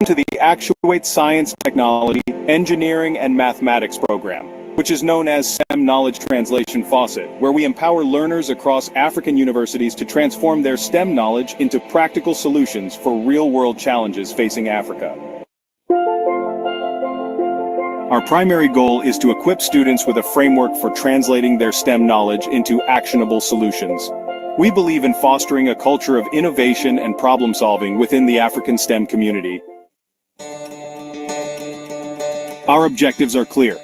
To the Actuate Science, Technology, Engineering, and Mathematics program, which is known as STEM Knowledge Translation Faucet, where we empower learners across African universities to transform their STEM knowledge into practical solutions for real-world challenges facing Africa. Our primary goal is to equip students with a framework for translating their STEM knowledge into actionable solutions. We believe in fostering a culture of innovation and problem-solving within the African STEM community. Our objectives are clear.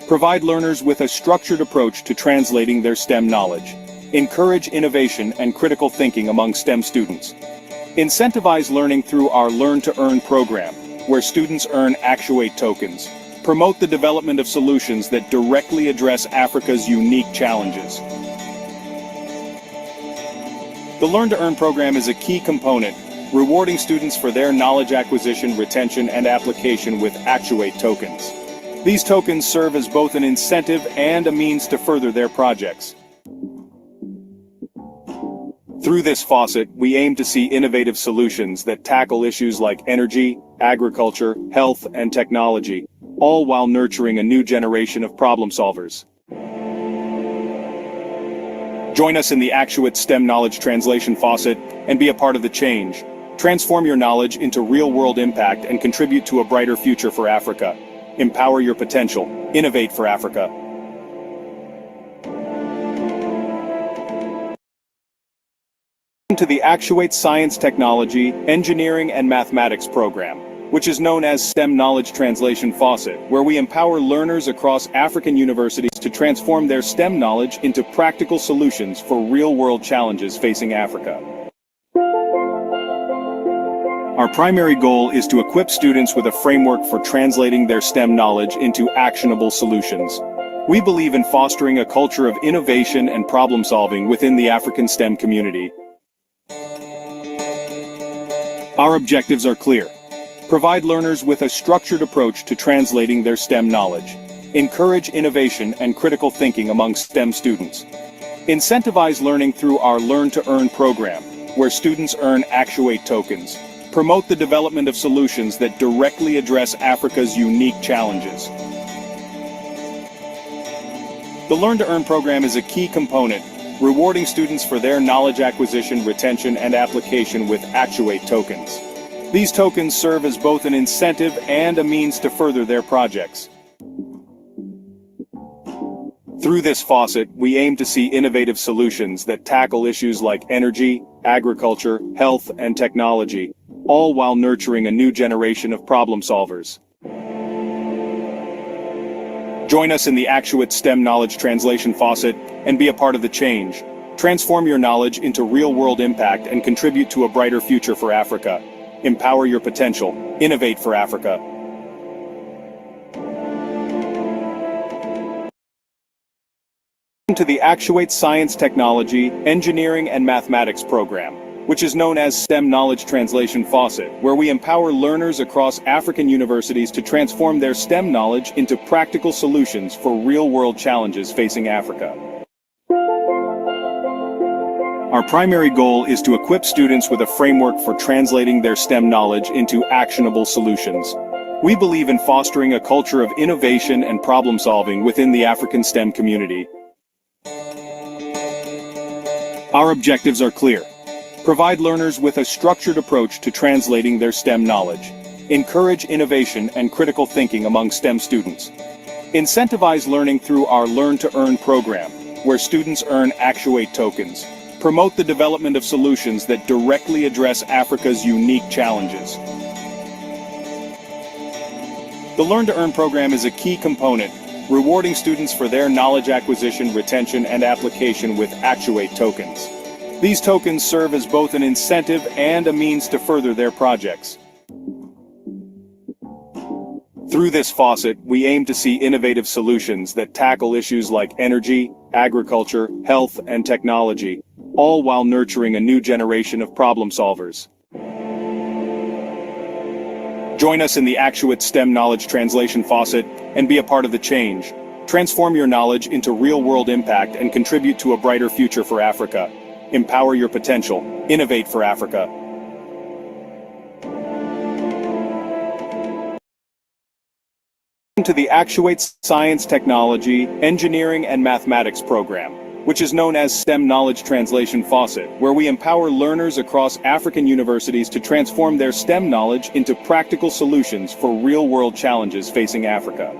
Provide learners with a structured approach to translating their STEM knowledge. Encourage innovation and critical thinking among STEM students. Incentivize learning through our Learn to Earn program, where students earn Actuate tokens. Promote the development of solutions that directly address Africa's unique challenges. The Learn to Earn program is a key component, rewarding students for their knowledge acquisition, retention, and application with Actuate tokens. These tokens serve as both an incentive and a means to further their projects. Through this faucet, we aim to see innovative solutions that tackle issues like energy, agriculture, health, and technology, all while nurturing a new generation of problem solvers. Join us in the Actuate STEM Knowledge Translation Faucet and be a part of the change. Transform your knowledge into real-world impact and contribute to a brighter future for Africa. Empower your potential. Innovate for Africa. To the Actuate Science, Technology, Engineering, and Mathematics program, which is known as STEM Knowledge Translation Faucet, where we empower learners across African universities to transform their STEM knowledge into practical solutions for real-world challenges facing Africa. Our primary goal is to equip students with a framework for translating their STEM knowledge into actionable solutions. We believe in fostering a culture of innovation and problem-solving within the African STEM community. Our objectives are clear. Provide learners with a structured approach to translating their STEM knowledge. Encourage innovation and critical thinking among STEM students. Incentivize learning through our Learn to Earn program, where students earn Actuate tokens. Promote the development of solutions that directly address Africa's unique challenges. The Learn to Earn program is a key component, rewarding students for their knowledge acquisition, retention, and application with Actuate tokens. These tokens serve as both an incentive and a means to further their projects. Through this faucet, we aim to see innovative solutions that tackle issues like energy, agriculture, health, and technology, all while nurturing a new generation of problem solvers. Join us in the Actuate STEM Knowledge Translation Faucet and be a part of the change. Transform your knowledge into real-world impact and contribute to a brighter future for Africa. Empower your potential. Innovate for Africa. To the Actuate Science, Technology, Engineering, and Mathematics program, which is known as STEM Knowledge Translation Faucet, where we empower learners across African universities to transform their STEM knowledge into practical solutions for real-world challenges facing Africa. Our primary goal is to equip students with a framework for translating their STEM knowledge into actionable solutions. We believe in fostering a culture of innovation and problem-solving within the African STEM community. Our objectives are clear. Provide learners with a structured approach to translating their STEM knowledge. Encourage innovation and critical thinking among STEM students. Incentivize learning through our Learn to Earn program, where students earn Actuate tokens. Promote the development of solutions that directly address Africa's unique challenges. The Learn to Earn program is a key component, rewarding students for their knowledge acquisition, retention, and application with Actuate tokens. These tokens serve as both an incentive and a means to further their projects. Through this faucet, we aim to see innovative solutions that tackle issues like energy, agriculture, health, and technology, all while nurturing a new generation of problem solvers. Join us in the Actuate STEM Knowledge Translation Faucet and be a part of the change. Transform your knowledge into real-world impact and contribute to a brighter future for Africa. Empower your potential. Innovate for Africa. To the Actuate Science, Technology, Engineering, and Mathematics program, which is known as STEM Knowledge Translation Faucet, where we empower learners across African universities to transform their STEM knowledge into practical solutions for real-world challenges facing Africa.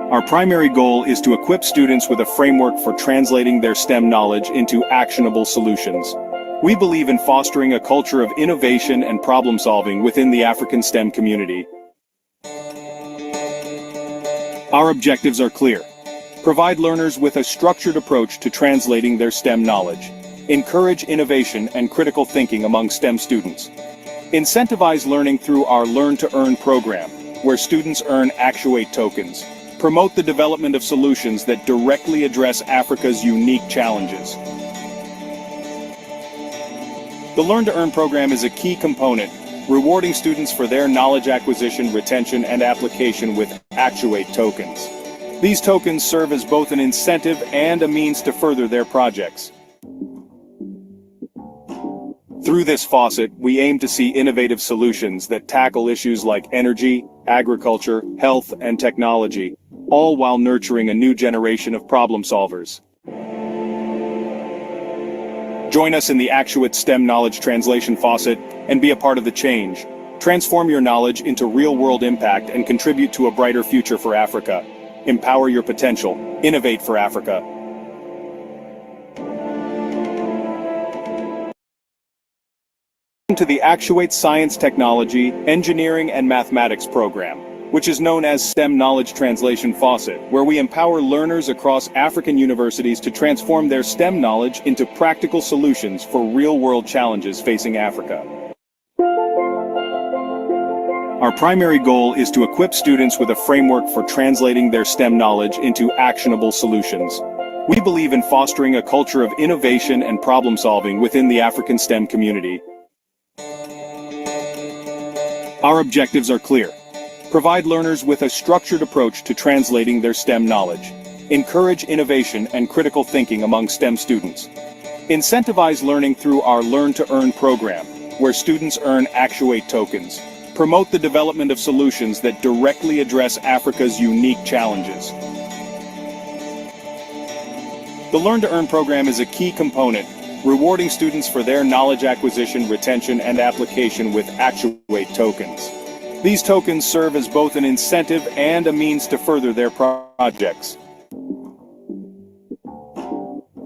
Our primary goal is to equip students with a framework for translating their STEM knowledge into actionable solutions. We believe in fostering a culture of innovation and problem-solving within the African STEM community. Our objectives are clear. Provide learners with a structured approach to translating their STEM knowledge. Encourage innovation and critical thinking among STEM students. Incentivize learning through our Learn to Earn program, where students earn Actuate tokens. Promote the development of solutions that directly address Africa's unique challenges. The Learn to Earn program is a key component, rewarding students for their knowledge acquisition, retention, and application with Actuate tokens. These tokens serve as both an incentive and a means to further their projects. Through this faucet, we aim to see innovative solutions that tackle issues like energy, agriculture, health, and technology, all while nurturing a new generation of problem solvers. Join us in the Actuate STEM Knowledge Translation Faucet and be a part of the change. Transform your knowledge into real-world impact and contribute to a brighter future for Africa. Empower your potential. Innovate for Africa. To the Actuate Science, Technology, Engineering, and Mathematics program, which is known as STEM Knowledge Translation Faucet, where we empower learners across African universities to transform their STEM knowledge into practical solutions for real-world challenges facing Africa. Our primary goal is to equip students with a framework for translating their STEM knowledge into actionable solutions. We believe in fostering a culture of innovation and problem-solving within the African STEM community. Our objectives are clear. Provide learners with a structured approach to translating their STEM knowledge. Encourage innovation and critical thinking among STEM students. Incentivize learning through our Learn to Earn program, where students earn Actuate tokens. Promote the development of solutions that directly address Africa's unique challenges. The Learn to Earn program is a key component, rewarding students for their knowledge acquisition, retention, and application with Actuate tokens. These tokens serve as both an incentive and a means to further their projects.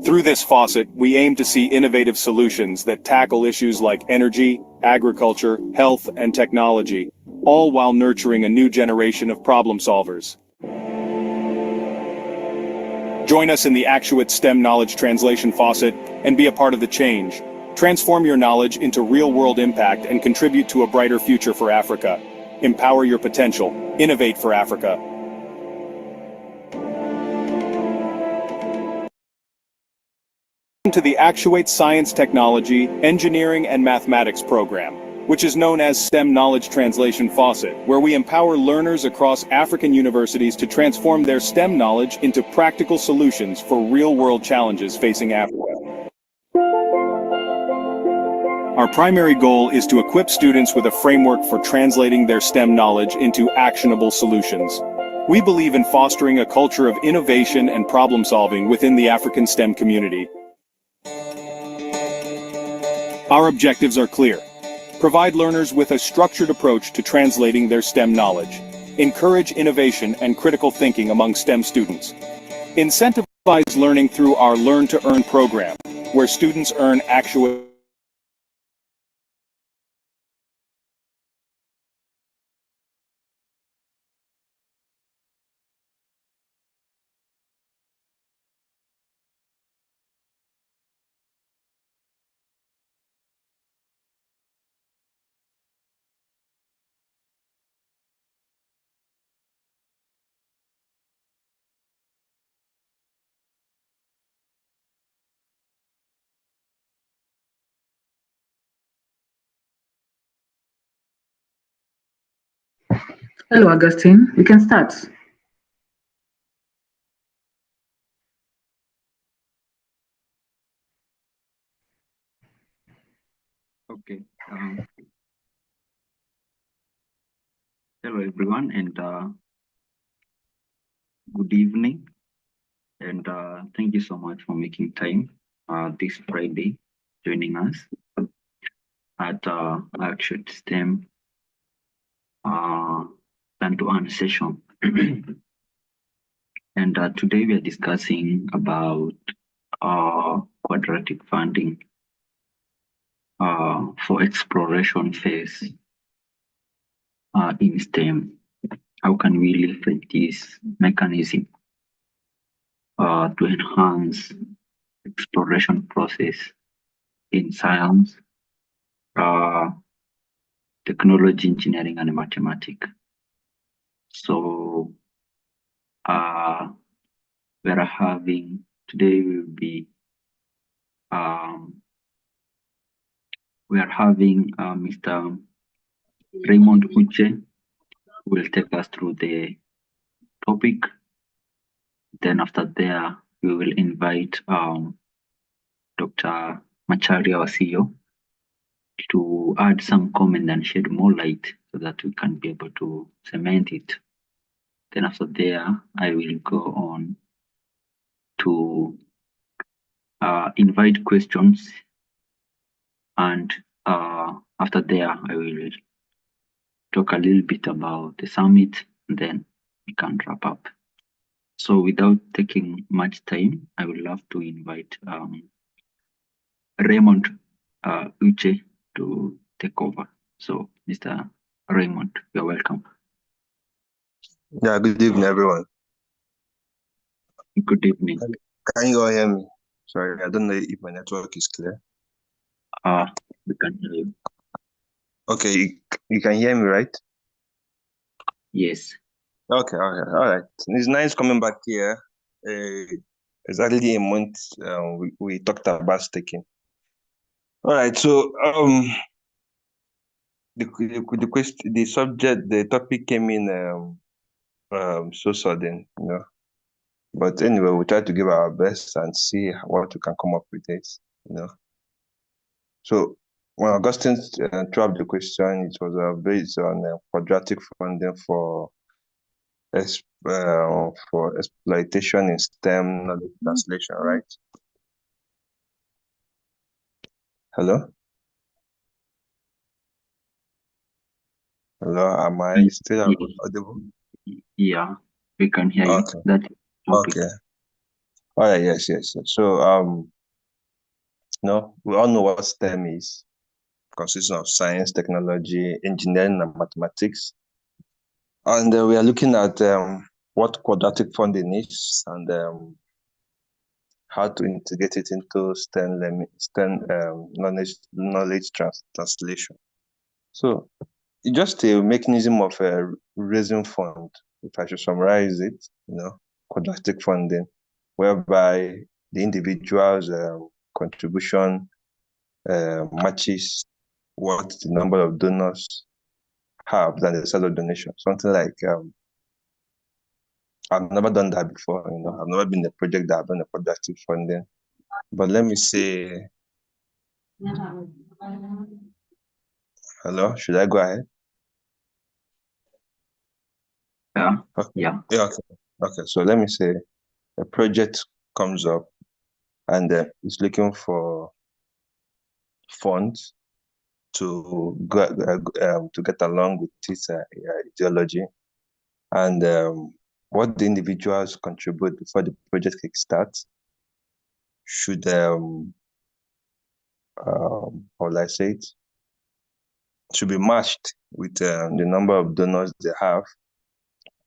Through this faucet, we aim to see innovative solutions that tackle issues like energy, agriculture, health, and technology, all while nurturing a new generation of problem solvers. Join us in the Actuate STEM Knowledge Translation Faucet and be a part of the change. Transform your knowledge into real-world impact and contribute to a brighter future for Africa. Empower your potential. Innovate for Africa. To the Actuate Science, Technology, Engineering, and Mathematics program, which is known as STEM Knowledge Translation Faucet, where we empower learners across African universities to transform their STEM knowledge into practical solutions for real-world challenges facing Africa. Our primary goal is to equip students with a framework for translating their STEM knowledge into actionable solutions. We believe in fostering a culture of innovation and problem-solving within the African STEM community. Our objectives are clear. Provide learners with a structured approach to translating their STEM knowledge. Encourage innovation and critical thinking among STEM students. Incentivize learning through our Learn to Earn program, where students earn Actuate Hello, Augustine. You can start. Okay. Um, Hello, Hello, everyone, and good evening. And thank you so much for making time this Friday, joining us at Actuate STEM Plan to Earn session. And today we are discussing about quadratic funding for exploration phase in STEM. How can we leverage this mechanism to enhance exploration process in science, technology, engineering, and mathematics? So we are having today will be we are having Mr. Raymond Uche who will take us through the topic. Then after there, we will invite Dr. Macharia, our CEO, to add some comment and shed more light so that we can be able to cement it. Then after there, I will go on to invite questions, and after there, I will talk a little bit about the summit, and then we can wrap up. So without taking much time, I would love to invite Raymond Uche to take over. So Mr. Raymond, you're welcome. Yeah, good evening, everyone. Good evening. Can you all hear me? Sorry, I don't know if my network is clear. We can hear you. Okay, you can hear me, right? Yes. Okay, all right. It's nice coming back here. Exactly a month we talked about staking. All right, so the question, the subject, the topic came in so sudden, you know. But anyway, we try to give our best and see what we can come up with it, you know. So when Augustine threw up the question, it was based on quadratic funding for exploitation in STEM knowledge translation, right? Hello? Hello, am I still audible? Yeah, we can hear you. Okay. That's the topic. Okay. All right, yes. So no, we all know what STEM is. Consisting of science, technology, engineering, and mathematics. And we are looking at what quadratic funding is and how to integrate it into STEM knowledge translation. So it's just a mechanism of raising fund, if I should summarize it, you know, quadratic funding, whereby the individual's contribution matches what the number of donors have than the size of donation. Something like I've never done that before, you know, I've never been in a project that I've done a quadratic funding. But let me say, hello, should I go ahead? Yeah. Okay. Yeah. Okay. So let me say a project comes up and it's looking for funds to get along with its ideology, and what the individuals contribute before the project kickstarts should how will I say it? Should be matched with the number of donors they have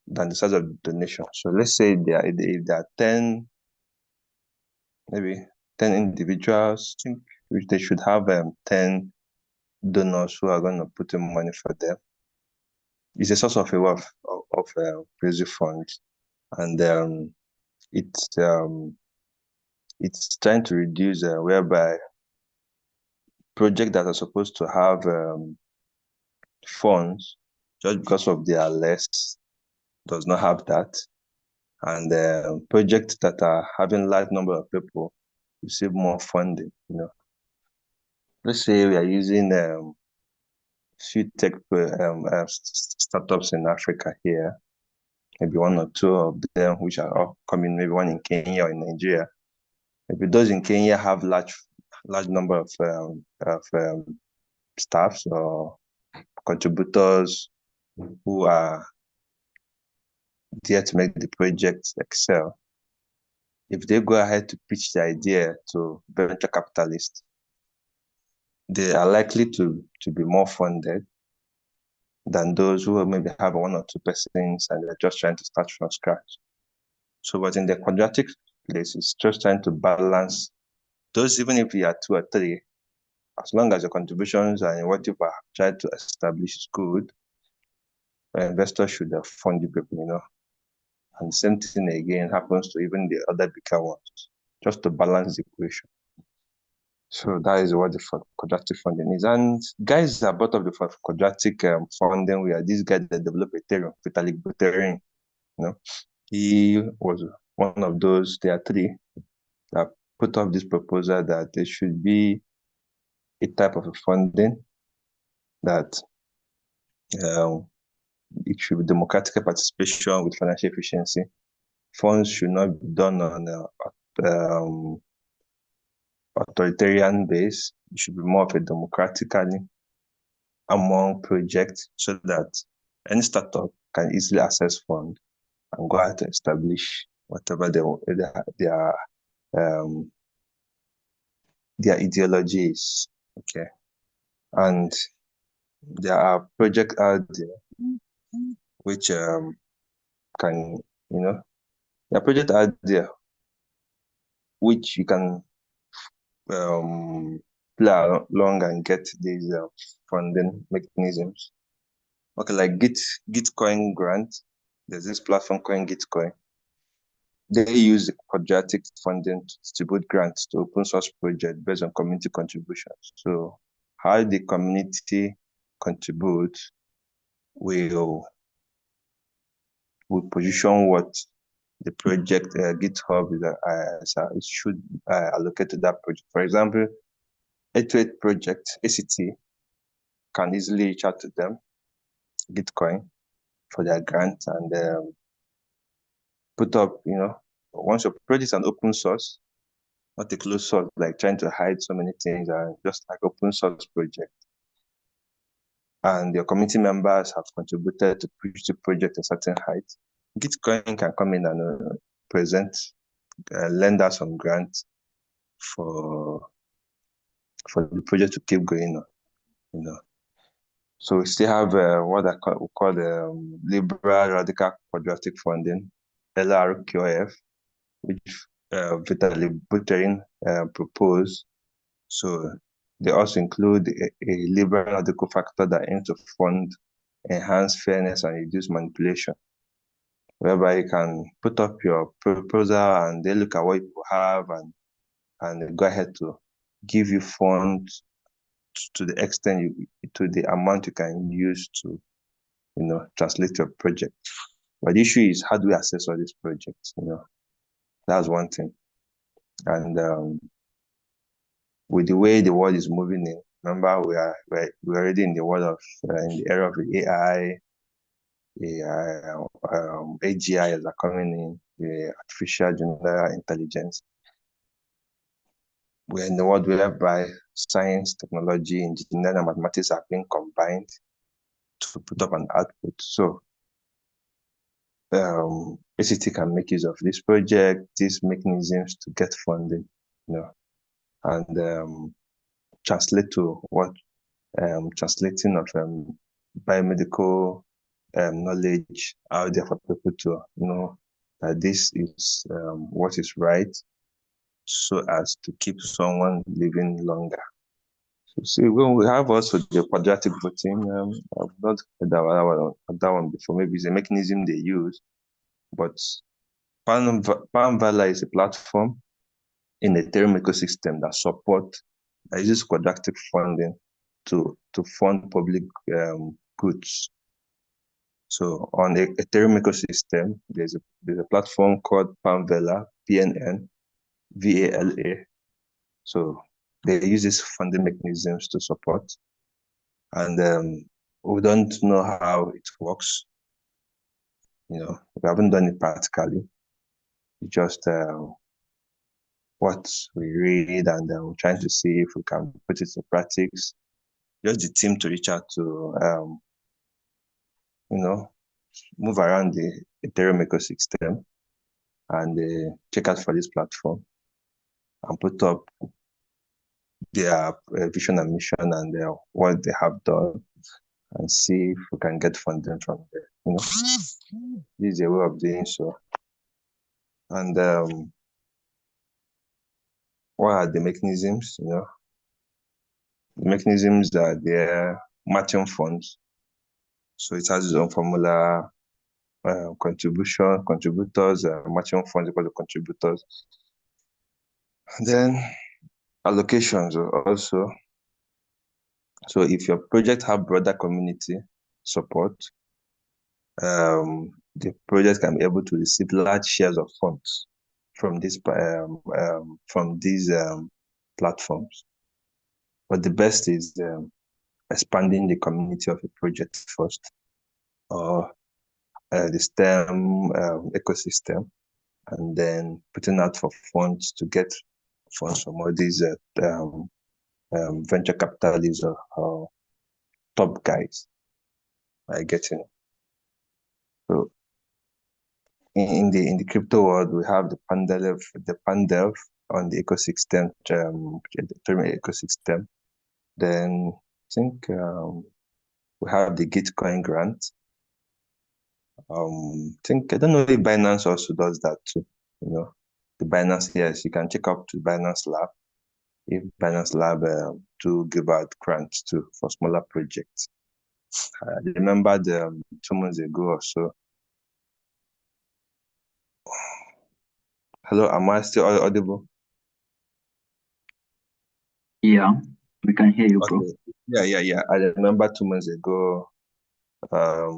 than the size of the donation. So let's say if there are 10, maybe 10 individuals, I think they should have 10 donors who are going to put in money for them. It's a source of a wealth of raising funds, and it's trying to reduce whereby projects that are supposed to have funds just because of their less does not have that, and projects that are having large number of people receive more funding. You know, let's say we are using few tech startups in Africa here, maybe one or two of them which are upcoming, maybe one in Kenya or in Nigeria. Maybe those in Kenya have large number of staffs or contributors who are there to make the project excel. If they go ahead to pitch the idea to venture capitalists, they are likely to be more funded than those who maybe have one or two persons and they're just trying to start from scratch. So, but in the quadratic place, it's just trying to balance those, even if you are two or three, as long as your contributions and what you have tried to establish is good, investors should fund you people, And the same thing again happens to even the other bigger ones, just to balance the equation. So that is what the quadratic funding is. And guys are part of the quadratic funding. We are this guy that developed Ethereum, Vitalik Buterin. He was one of those. There are three that put up this proposal that there should be a type of a funding that it should be democratic participation with financial efficiency. Funds should not be done on authoritarian base. It should be more of a democratically among projects so that any startup can easily access funds and go out to establish whatever their ideology is. Okay. And there are projects out there which can, there are projects out there which you can play along and get these funding mechanisms. Okay, like Gitcoin grant. There's this platform called Gitcoin. They use the quadratic funding to distribute grants to open source projects based on community contributions. So how the community contribute will position what the project GitHub it should allocate to that project. For example, Actuate project, ACT, can easily reach out to them, Gitcoin, for their grant and put up, once your project is an open source, not a closed source, like trying to hide so many things, and just like open source project. And your community members have contributed to push the project a certain height. Gitcoin can come in and present, lend us some grants for the project to keep going on, So we still have what we call the Liberal Radical Quadratic Funding, LRQF, which Vitalik Buterin proposed. So they also include a liberal radical factor that aims to fund, enhance fairness, and reduce manipulation, whereby you can put up your proposal and they look at what you have and go ahead to give you funds to the extent to the amount you can use to translate your project. But the issue is, how do we access all these projects? That's one thing. And with the way the world is moving in, remember we're already in the world of in the era of AI, AGI are coming in, the artificial general intelligence. We're in the world whereby science, technology, engineering, and mathematics are being combined to put up an output. So ACT can make use of this project, these mechanisms to get funding, and translate to what translating of biomedical knowledge out there for people to know that this is what is right, so as to keep someone living longer. So see, when we have also the quadratic voting, I've not heard that one before. Maybe it's a mechanism they use, but Panvala is a platform in the Ethereum ecosystem that uses quadratic funding to fund public goods. So on the Ethereum ecosystem, there's a platform called Panvala, PNN, VALA. So they use these funding mechanisms to support and we don't know how it works. We haven't done it practically. It's just what we read, and we're trying to see if we can put it in practice. Just the team to reach out to, move around the Ethereum ecosystem and check out for this platform and put up their vision and mission and what they have done, and see if we can get funding from there. This is a way of doing so. And what are the mechanisms? The mechanisms are there, matching funds. So it has its own formula, contributors, matching funds equal to contributors. And then allocations also. So if your project have broader community support, the project can be able to receive large shares of funds from these platforms. But the best is expanding the community of a project first, or the STEM ecosystem, and then putting out for funds to get funds from all these venture capitalists or top guys. I get it. So in the crypto world, we have the Pandev on the ecosystem, the Ethereum ecosystem. Then I think we have the Gitcoin grant. I don't know if Binance also does that too. The Binance, yes, you can check up to Binance Lab. If Binance Lab to give out grants too for smaller projects. I remember 2 months ago or so. Hello, am I still audible? Yeah, we can hear you, bro. Okay. Yeah. I remember 2 months ago. That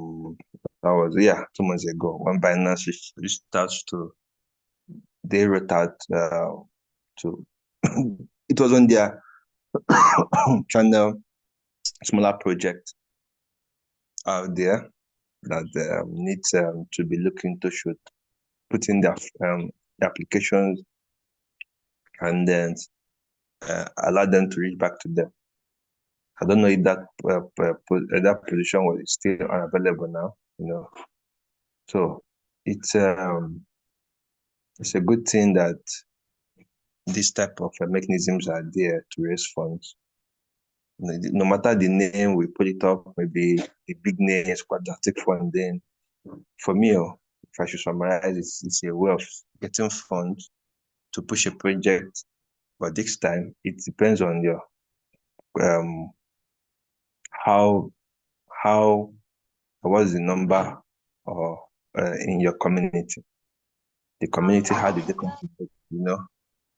was 2 months ago when Binance reached out to. They wrote out to. It was on their channel, smaller project out there that needs to be looking to should put in their applications and then allow them to reach back to them. I don't know if that position was still unavailable now. So it's a good thing that this type of mechanisms are there to raise funds. No matter the name we put it up, maybe the big name is quadratic funding. For me, if I should summarize, it's a way of getting funds to push a project, but this time it depends on your what's the number or in your community. The community had a different,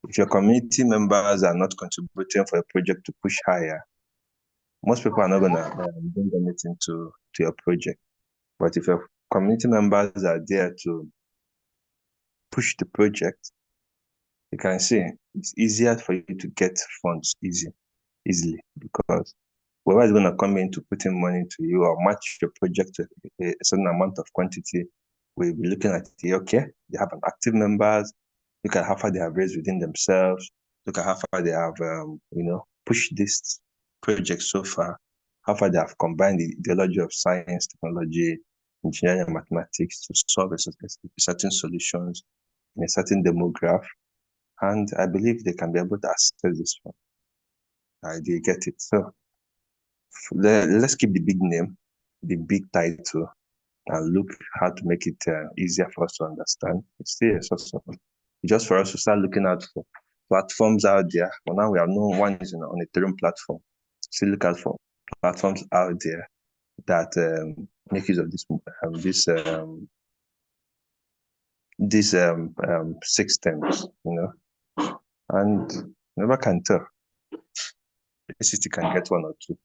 if your community members are not contributing for a project to push higher, most people are not gonna bring anything to your project. But if your community members are there to push the project, you can see it's easier for you to get funds easily, because whoever is going to come in to put in money to you or match your project to a certain amount of quantity, we'll be looking at okay, they have an active members, look at how far they have raised within themselves, look at how far they have pushed this project so far, how far they have combined the ideology of science, technology, engineering, and mathematics to solve certain solutions in a certain demographic. And I believe they can be able to access this one. They get it. So let's keep the big name, the big title, and look how to make it easier for us to understand. It's still a source of just for us to start looking out for platforms out there. Well, now we have known one is on Ethereum platform. Still look out for platforms out there that make use of these systems, and never can tell. The city can get one or two,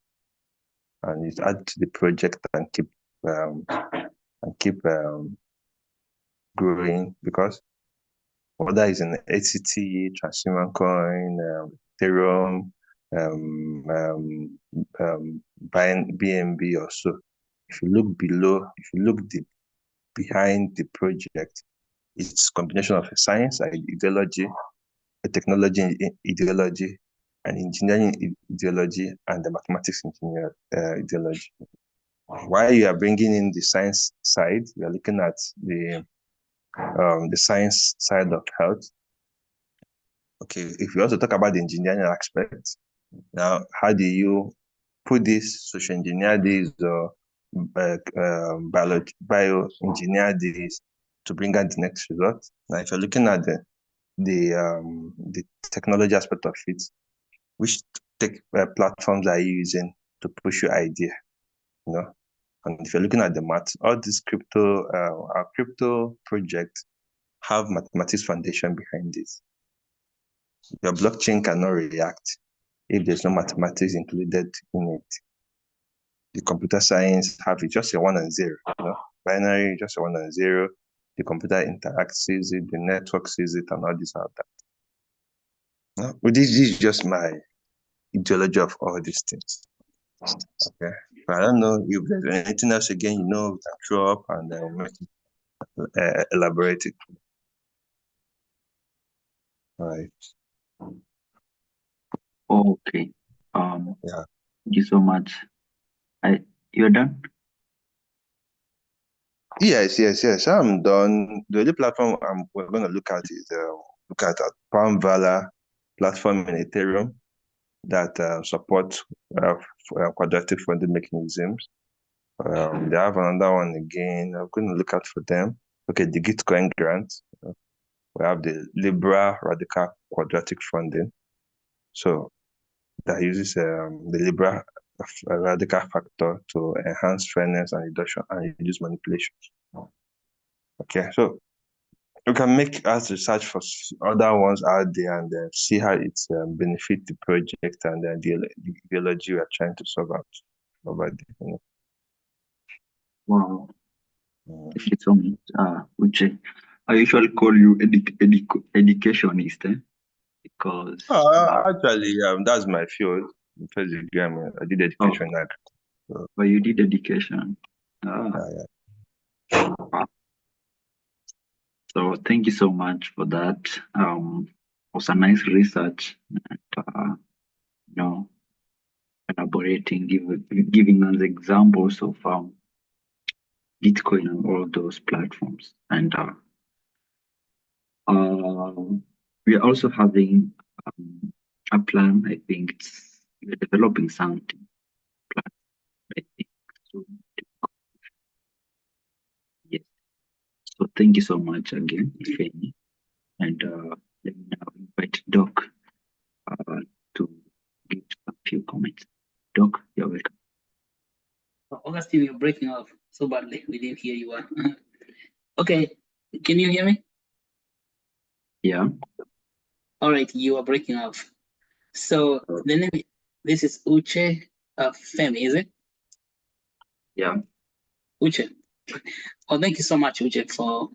and it add to the project and keep growing, because whether it's in ACT, Transhuman Coin, Ethereum, BNB or so. If you look below, if you look deep behind the project, it's a combination of a science ideology, a technology ideology, an engineering ideology, and the mathematics engineer ideology. While you are bringing in the science side, you are looking at the science side of health. Okay, if you also talk about the engineering aspect, now how do you put this, social engineer this, or bioengineer this to bring out the next result? Now, if you're looking at the technology aspect of it, which tech platforms are you using to push your idea? You know, and if you're looking at the math, all these our crypto projects have mathematics foundation behind this. Your blockchain cannot react if there's no mathematics included in it. The computer science have it just a 1 and 0, binary, just a 1 and 0. The computer interacts, sees it, the network sees it, and all this and that. Well, this is just my ideology of all these things. Okay, but I don't know if there's anything else again, we can throw up and elaborate it. All right. Okay. Yeah. Thank you so much. You're done? Yes. I'm done. The only platform we're going to look at is a Palm Vala platform in Ethereum that supports quadratic funding mechanisms. They have another one again. I'm going to look out for them. Okay, the Gitcoin grant. We have the Libra Radical Quadratic Funding. So that uses the Libra radical factor to enhance fairness and reduce manipulation. Okay, so you can make us research for other ones out there and see how it benefit the project and the ideology we are trying to solve out over there. Wow. Thank you so much, Uche. I usually call you educationist, because actually, that's my field. First degree, I did education. But you did education. Yeah. So thank you so much for that. It was a nice research, and elaborating, giving us examples of Bitcoin and all those platforms. And we are also having a plan. I think we're developing something. I think so. Yes. So thank you so much again, Ifemi. And let me now invite Doc to give a few comments. Doc, you're welcome. Augustine, you're breaking off so badly. We didn't hear you. Okay, can you hear me? Yeah. All right, you are breaking off. So the name, this is Uche Femi, is it? Yeah. Uche. Oh, thank you so much, Uche, for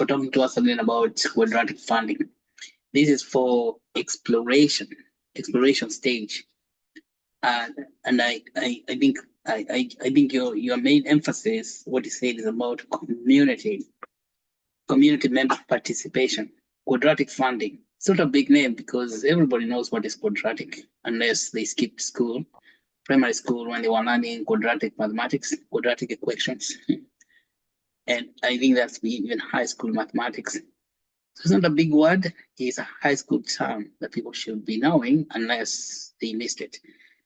talking to us again about quadratic funding. This is for exploration stage. And I think your main emphasis, what you said, is about community member participation. Quadratic funding. It's not a big name because everybody knows what is quadratic, unless they skipped school, primary school, when they were learning quadratic mathematics, quadratic equations. And I think that's even high school mathematics. So it's not a big word, it's a high school term that people should be knowing unless they missed it.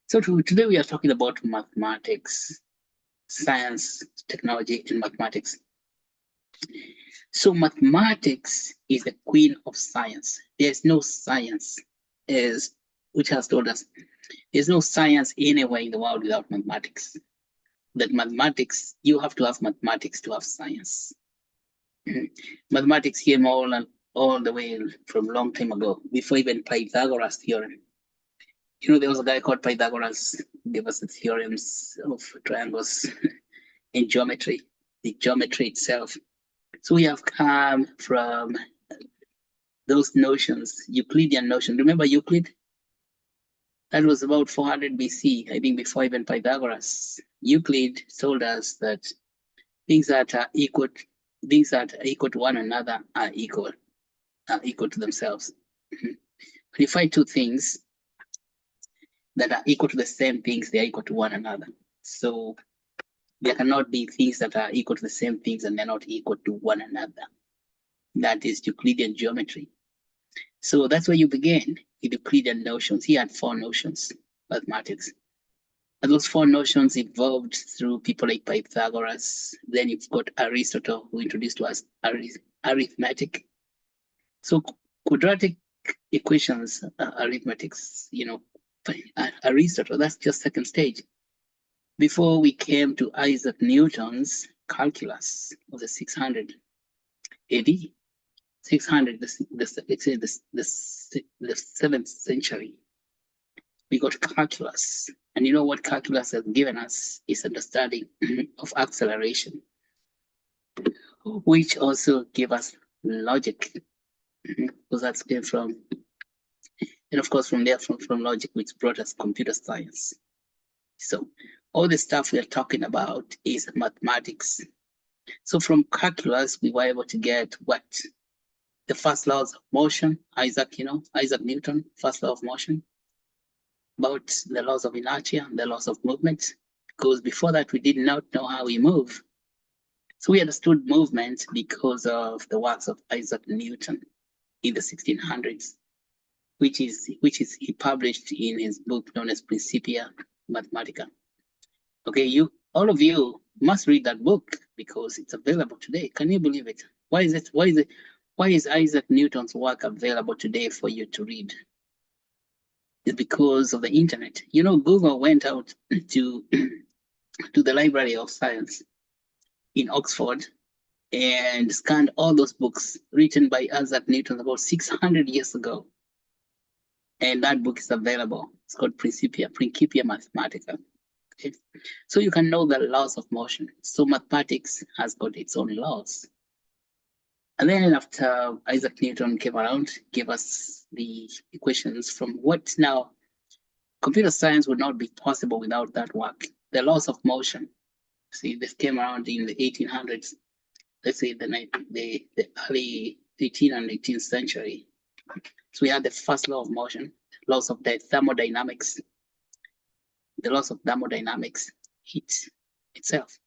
So today we are talking about mathematics, science, technology, and mathematics. So mathematics is the queen of science. There's no science, which has told us, there's no science anywhere in the world without mathematics. That mathematics, you have to have mathematics to have science. Mathematics came all the way from a long time ago, before even Pythagoras' theorem. There was a guy called Pythagoras who gave us the theorems of triangles in geometry, the geometry itself. So we have come from those notions, Euclidean notion. Remember Euclid? That was about 400 BC, I think, before even Pythagoras. Euclid told us that things that are equal to one another are equal to themselves. When you find two things that are equal to the same things, they are equal to one another. So there cannot be things that are equal to the same things and they're not equal to one another. That is Euclidean geometry. So that's where you begin with Euclidean notions. He had 4 notions, mathematics. And those 4 notions evolved through people like Pythagoras. Then you've got Aristotle, who introduced to us arithmetic. So quadratic equations, arithmetics, Aristotle, that's just second stage. Before we came to Isaac Newton's calculus of the 600 AD, 600, the 7th century, we got calculus. And you know what calculus has given us is understanding of acceleration, which also gave us logic, because that came from, and of course from there, from logic, which brought us computer science. So all the stuff we are talking about is mathematics. So from calculus, we were able to get what? The first laws of motion, Isaac Newton, first law of motion, about the laws of inertia, the laws of movement, because before that we did not know how we move. So we understood movement because of the works of Isaac Newton in the 1600s, which he published in his book known as Principia Mathematica. Okay, all of you must read that book because it's available today. Can you believe it? Why is Isaac Newton's work available today for you to read? It's because of the internet. Google went out to the Library of Science in Oxford and scanned all those books written by Isaac Newton about 600 years ago. And that book is available. It's called Principia Mathematica. Okay? So you can know the laws of motion. So mathematics has got its own laws. And then after Isaac Newton came around, gave us the equations from what now computer science would not be possible without that work. The laws of motion. See, this came around in the 1800s. Let's say the early 18th and 19th century. So we had the first law of motion, laws of thermodynamics. The laws of thermodynamics, heat itself.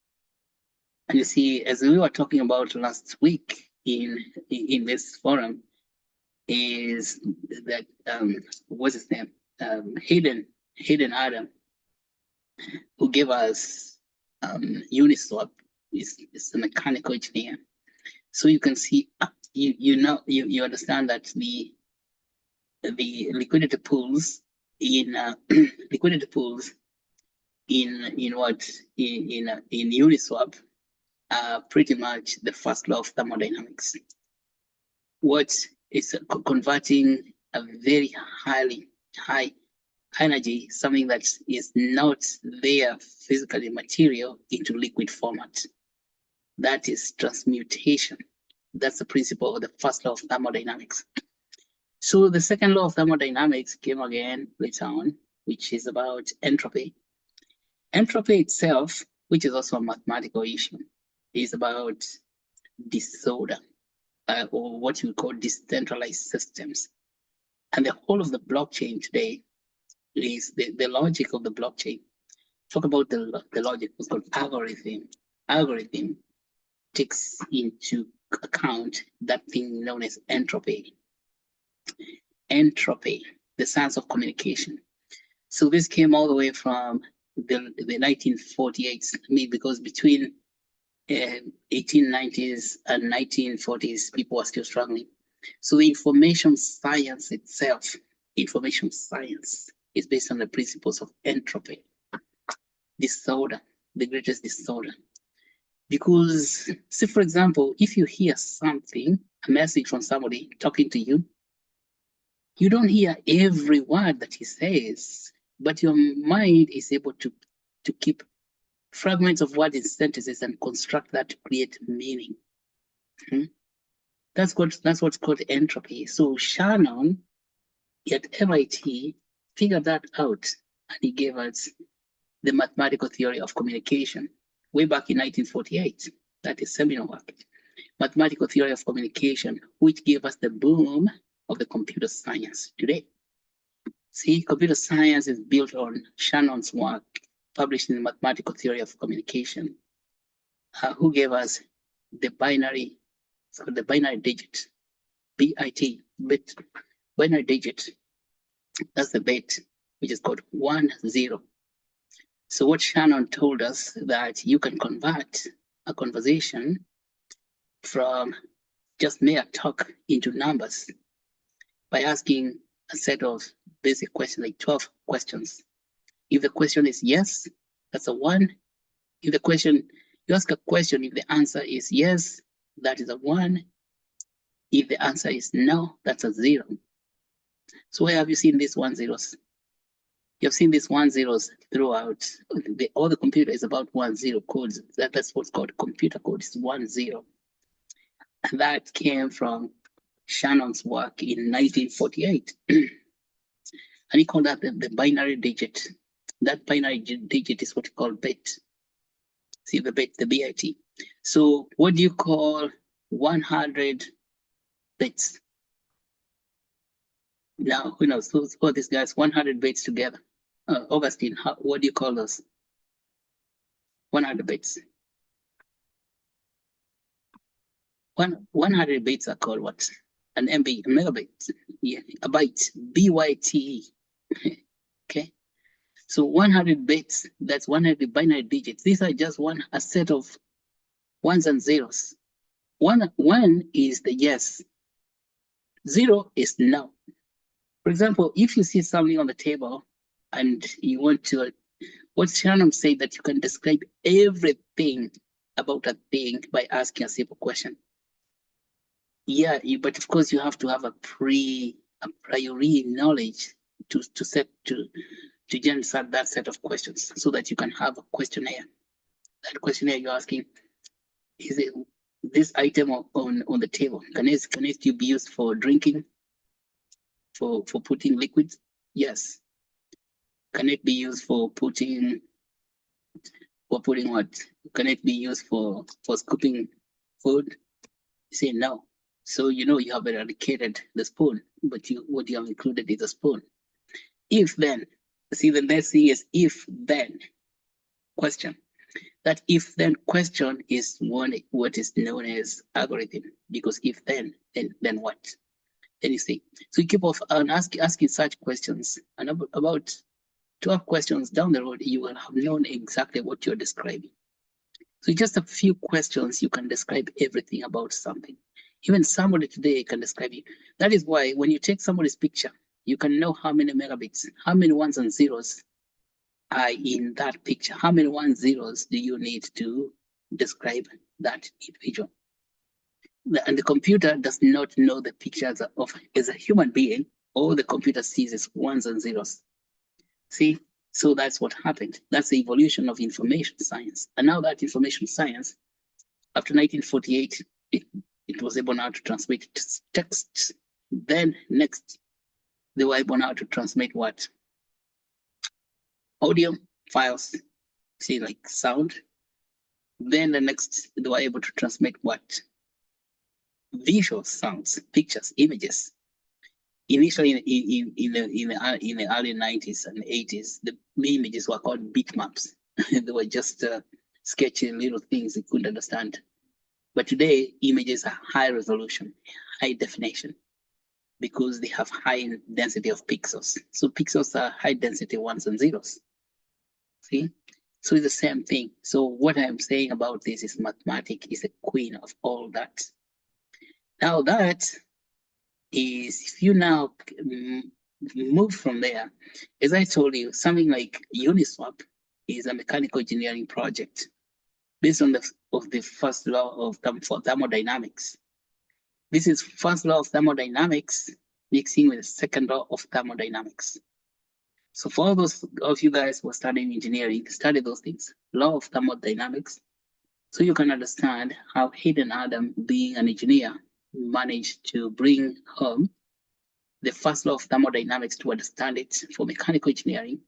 And you see, as we were talking about last week in this forum, is that what's his name? Hayden Adam, who gave us Uniswap, is a mechanical engineer. So you can see, you understand that the liquidity pools in Uniswap are pretty much the first law of thermodynamics. What is converting a very high energy, something that is not there physically material, into liquid format. That is transmutation. That's the principle of the first law of thermodynamics. So the second law of thermodynamics came again later on, which is about entropy. Entropy itself, which is also a mathematical issue, is about disorder, or what you call decentralized systems. And the whole of the blockchain today is the logic of the blockchain. Talk about the logic, it's called algorithm. Algorithm takes into account that thing known as entropy. Entropy, the science of communication. So this came all the way from the 1948s, because between 1890s and 1940s, people were still struggling. So the information science itself, information science, is based on the principles of entropy, disorder, the greatest disorder. Because, say for example, if you hear something, a message from somebody talking to you, you don't hear every word that he says, but your mind is able to keep fragments of words in sentences and construct that to create meaning. That's what's called entropy. So Shannon at MIT figured that out, and he gave us the mathematical theory of communication way back in 1948. That is seminal work. Mathematical theory of communication, which gave us the boom of the computer science today. See, computer science is built on Shannon's work, published in the mathematical theory of communication, who gave us the binary, so the binary digit, bit, binary digit. That's the bit, which is called 1, 0. So what Shannon told us that you can convert a conversation from just mere talk into numbers by asking a set of basic questions, like 12 questions. If the question is yes, that's a 1. If the question, you ask a question, if the answer is yes, that is a 1. If the answer is no, that's a 0. So where have you seen these 1 zeros? You've seen these 1 zeros throughout. All the computer is about 1 0 codes. That's what's called computer code. It's 1 0. And that came from Shannon's work in 1948. And he called that the binary digit. That binary digit is what we call bit. See the bit, the bit. So what do you call 100 bits? Now, who knows? Who are these guys? 100 bits together. Augustine, what do you call those? 100 bits. 100 bits are called what? An MB, a megabit, yeah, a byte, BYTE. Okay, so 100 bits, that's 100 binary digits. These are just a set of ones and zeros. One is the yes, 0 is no. For example, if you see something on the table and you want to, what Shannon said that you can describe everything about a thing by asking a simple question. Yeah, but of course you have to have a priori knowledge to generate that set of questions so that you can have a questionnaire. That questionnaire you're asking, is it this item on the table? Can it be used for drinking? For putting liquids? Yes. Can it be used for putting what? Can it be used for scooping food? You say no. So you know you have eradicated the spoon, but what you have included is a spoon. If then, see the next thing is if then question. That if then question is what is known as algorithm, because if then what? Then you see. So you keep on asking such questions, and about 12 questions down the road, you will have known exactly what you're describing. So just a few questions, you can describe everything about something. Even somebody today can describe you. That is why when you take somebody's picture, you can know how many megabits, how many ones and zeros are in that picture. How many ones zeros do you need to describe that individual? And the computer does not know the picture as a human being. All the computer sees is ones and zeros. See, so that's what happened. That's the evolution of information science. And now that information science, after 1948, it was able now to transmit text. Then next, they were able now to transmit what? Audio files, see, like sound. Then the next, they were able to transmit what? Visual sounds, pictures, images. Initially in the early 90s and 80s, the images were called bitmaps. They were just sketchy little things you couldn't understand. But today, images are high resolution, high definition, because they have high density of pixels. So pixels are high density ones and zeros. See? So it's the same thing. So what I'm saying about this is mathematics is the queen of all that. Now that is, if you now move from there, as I told you, something like Uniswap is a mechanical engineering project based on the first law of thermodynamics. This is first law of thermodynamics mixing with the second law of thermodynamics. So for all those of you guys who are studying engineering, study those things, law of thermodynamics, so you can understand how Hayden Adam, being an engineer, managed to bring home the first law of thermodynamics to understand it for mechanical engineering,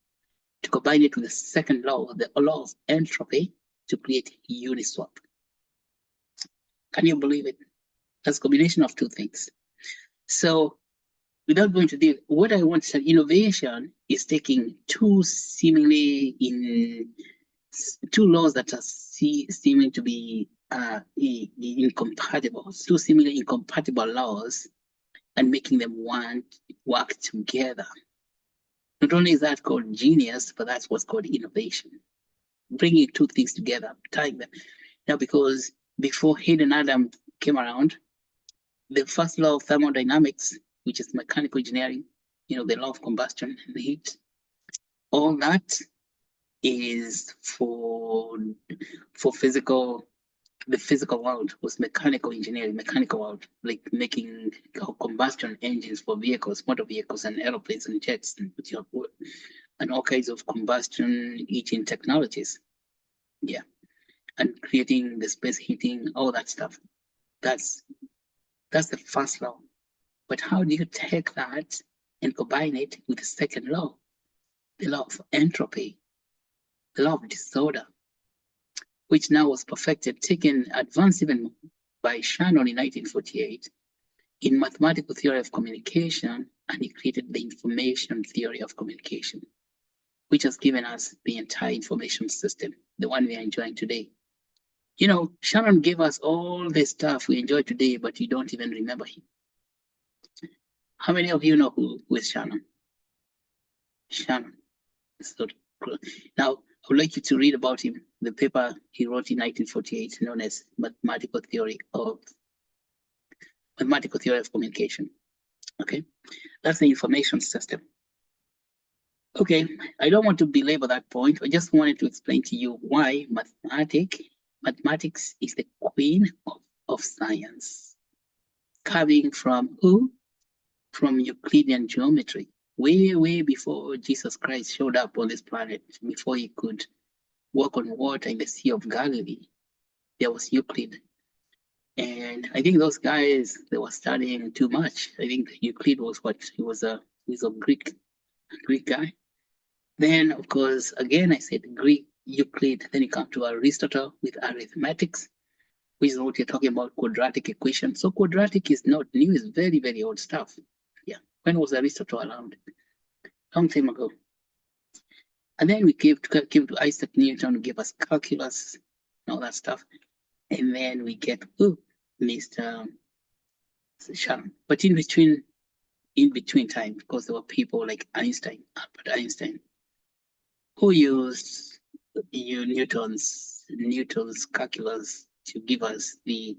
to combine it with the second law, the law of entropy, to create Uniswap. Can you believe it? That's a combination of two things. So without going to deal, what I want to say, innovation is taking two laws that are seeming to be incompatible, two seemingly incompatible laws, and making them work together. Not only is that called genius, but that's what's called innovation. Bringing two things together, tying them. Now, because before Hayden Adam came around, the first law of thermodynamics, which is mechanical engineering, the law of combustion and heat, all that is for physical. The physical world was mechanical engineering, mechanical world, like making combustion engines for vehicles, motor vehicles, and aeroplanes and jets, and all kinds of combustion engine technologies. Yeah, and creating the space heating, all that stuff. That's the first law. But how do you take that and combine it with the second law, the law of entropy, the law of disorder, which now was perfected, taken advanced even by Shannon in 1948 in mathematical theory of communication, and he created the information theory of communication, which has given us the entire information system, the one we are enjoying today. Shannon gave us all the stuff we enjoy today, but you don't even remember him. How many of you know who is Shannon? Shannon. Now, I would like you to read about him, the paper he wrote in 1948, known as Mathematical Theory of Communication. Okay, that's the information system. Okay, I don't want to belabor that point. I just wanted to explain to you why mathematics is the queen of science. Coming from who? From Euclidean geometry. Way before Jesus Christ showed up on this planet, before he could walk on water in the Sea of Galilee, there was Euclid. And I think those guys, they were studying too much. I think Euclid was he's a Greek guy. Then, of course, again, I said Greek, Euclid, then you come to Aristotle with arithmetics, which is what you're talking about, quadratic equation. So quadratic is not new, it's very, very old stuff. Yeah, when was Aristotle around? Long time ago. And then we came to Isaac Newton, who gave us calculus and all that stuff. And then we get Mr. Shannon. But in between time, because there were people like Einstein, Albert Einstein, who used Newton's calculus to give us the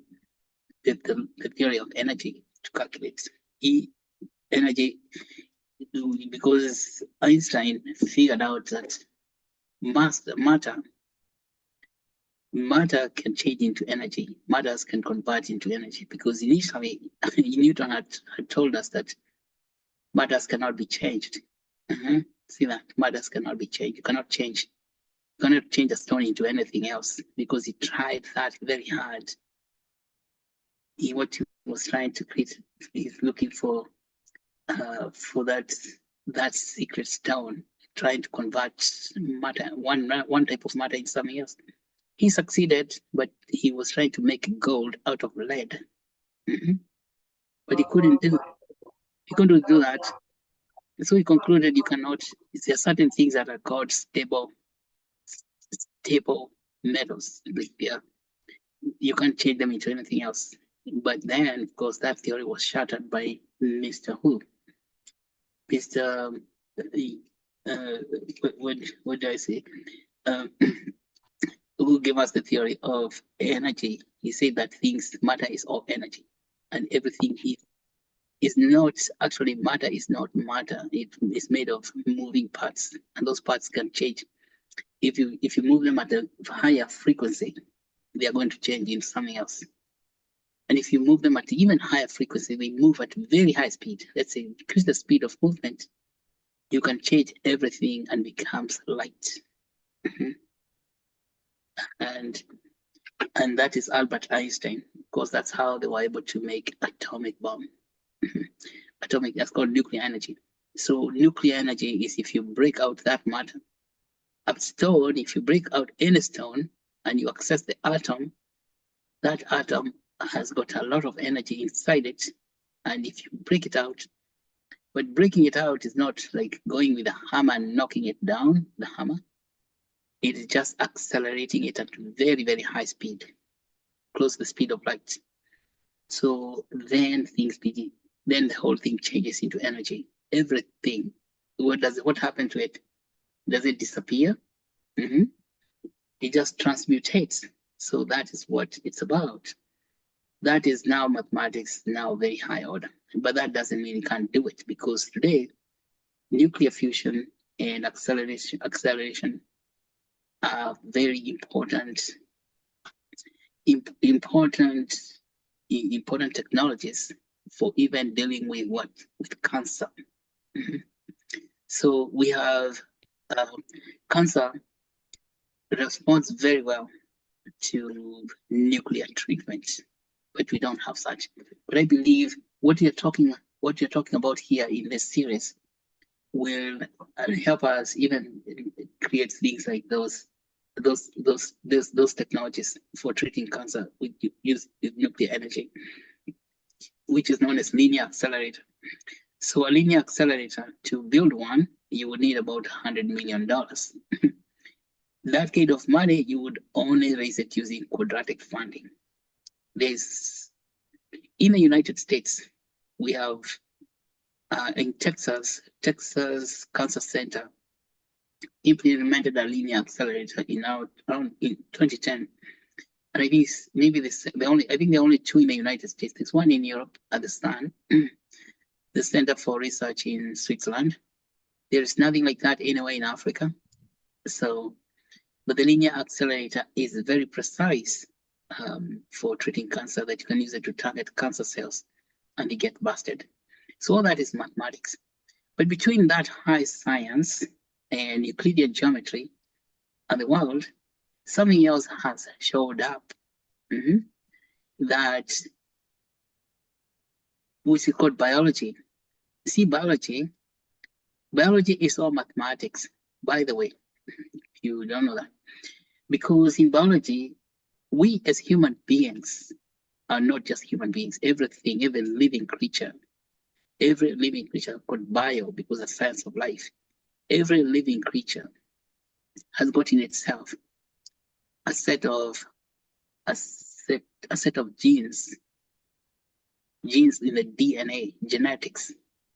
theory of energy to calculate energy, because Einstein figured out that matter can change into energy. Matters can convert into energy, because initially Newton had told us that matters cannot be changed. See that matters cannot be changed. You cannot change a stone into anything else, because he tried that very hard. What he was trying to create is looking for that secret stone, trying to convert matter, one type of matter into something else. He succeeded, but he was trying to make gold out of lead. But he couldn't do that. So he concluded there are certain things that are called stable metals. You can't change them into anything else. But then, of course, that theory was shattered by Mr. Who? Mr. What do I say? Who gave us the theory of energy? He said that matter is all energy, and everything is not actually matter. Is not matter. It is made of moving parts, and those parts can change. If you move them at a higher frequency, they are going to change into something else. And if you move them at even higher frequency, they move at very high speed. Let's say increase the speed of movement, you can change everything and becomes light. And that is Albert Einstein, because that's how they were able to make atomic bomb. atomic, that's called nuclear energy. So nuclear energy is if you break out that matter. A stone, if you break out any stone and you access the atom, that atom has got a lot of energy inside it. And if you break it out, but breaking it out is not like going with a hammer and knocking it down, the hammer. It is just accelerating it at very, very high speed, close to the speed of light. So then things begin, then the whole thing changes into energy. Everything. What happened to it? Does it disappear? It just transmutates. So that is what it's about. That is now mathematics, now very high order. But that doesn't mean you can't do it, because today, nuclear fusion and acceleration are very important technologies for even dealing with with cancer. So we have cancer responds very well to nuclear treatment, but we don't have such. But I believe what you're talking about here in this series will help us even create things like those technologies for treating cancer with use nuclear energy, which is known as linear accelerator. So a linear accelerator, to build one, you would need about $100 million. That kind of money, you would only raise it using quadratic funding. In the United States, we have in Texas Cancer Center implemented a linear accelerator around in 2010. And I think I think there are only two in the United States. There's one in Europe at the STAN, the Center for Research in Switzerland. There is nothing like that anywhere in Africa. So, but the linear accelerator is very precise for treating cancer, that you can use it to target cancer cells and they get busted. So all that is mathematics. But between that high science and Euclidean geometry and the world, something else has showed up that which is called biology. See, biology is all mathematics, by the way, if you don't know that. Because in biology, we as human beings are not just human beings. Everything, every living creature called bio, because of science of life, every living creature has got in itself a set of genes in the DNA, genetics.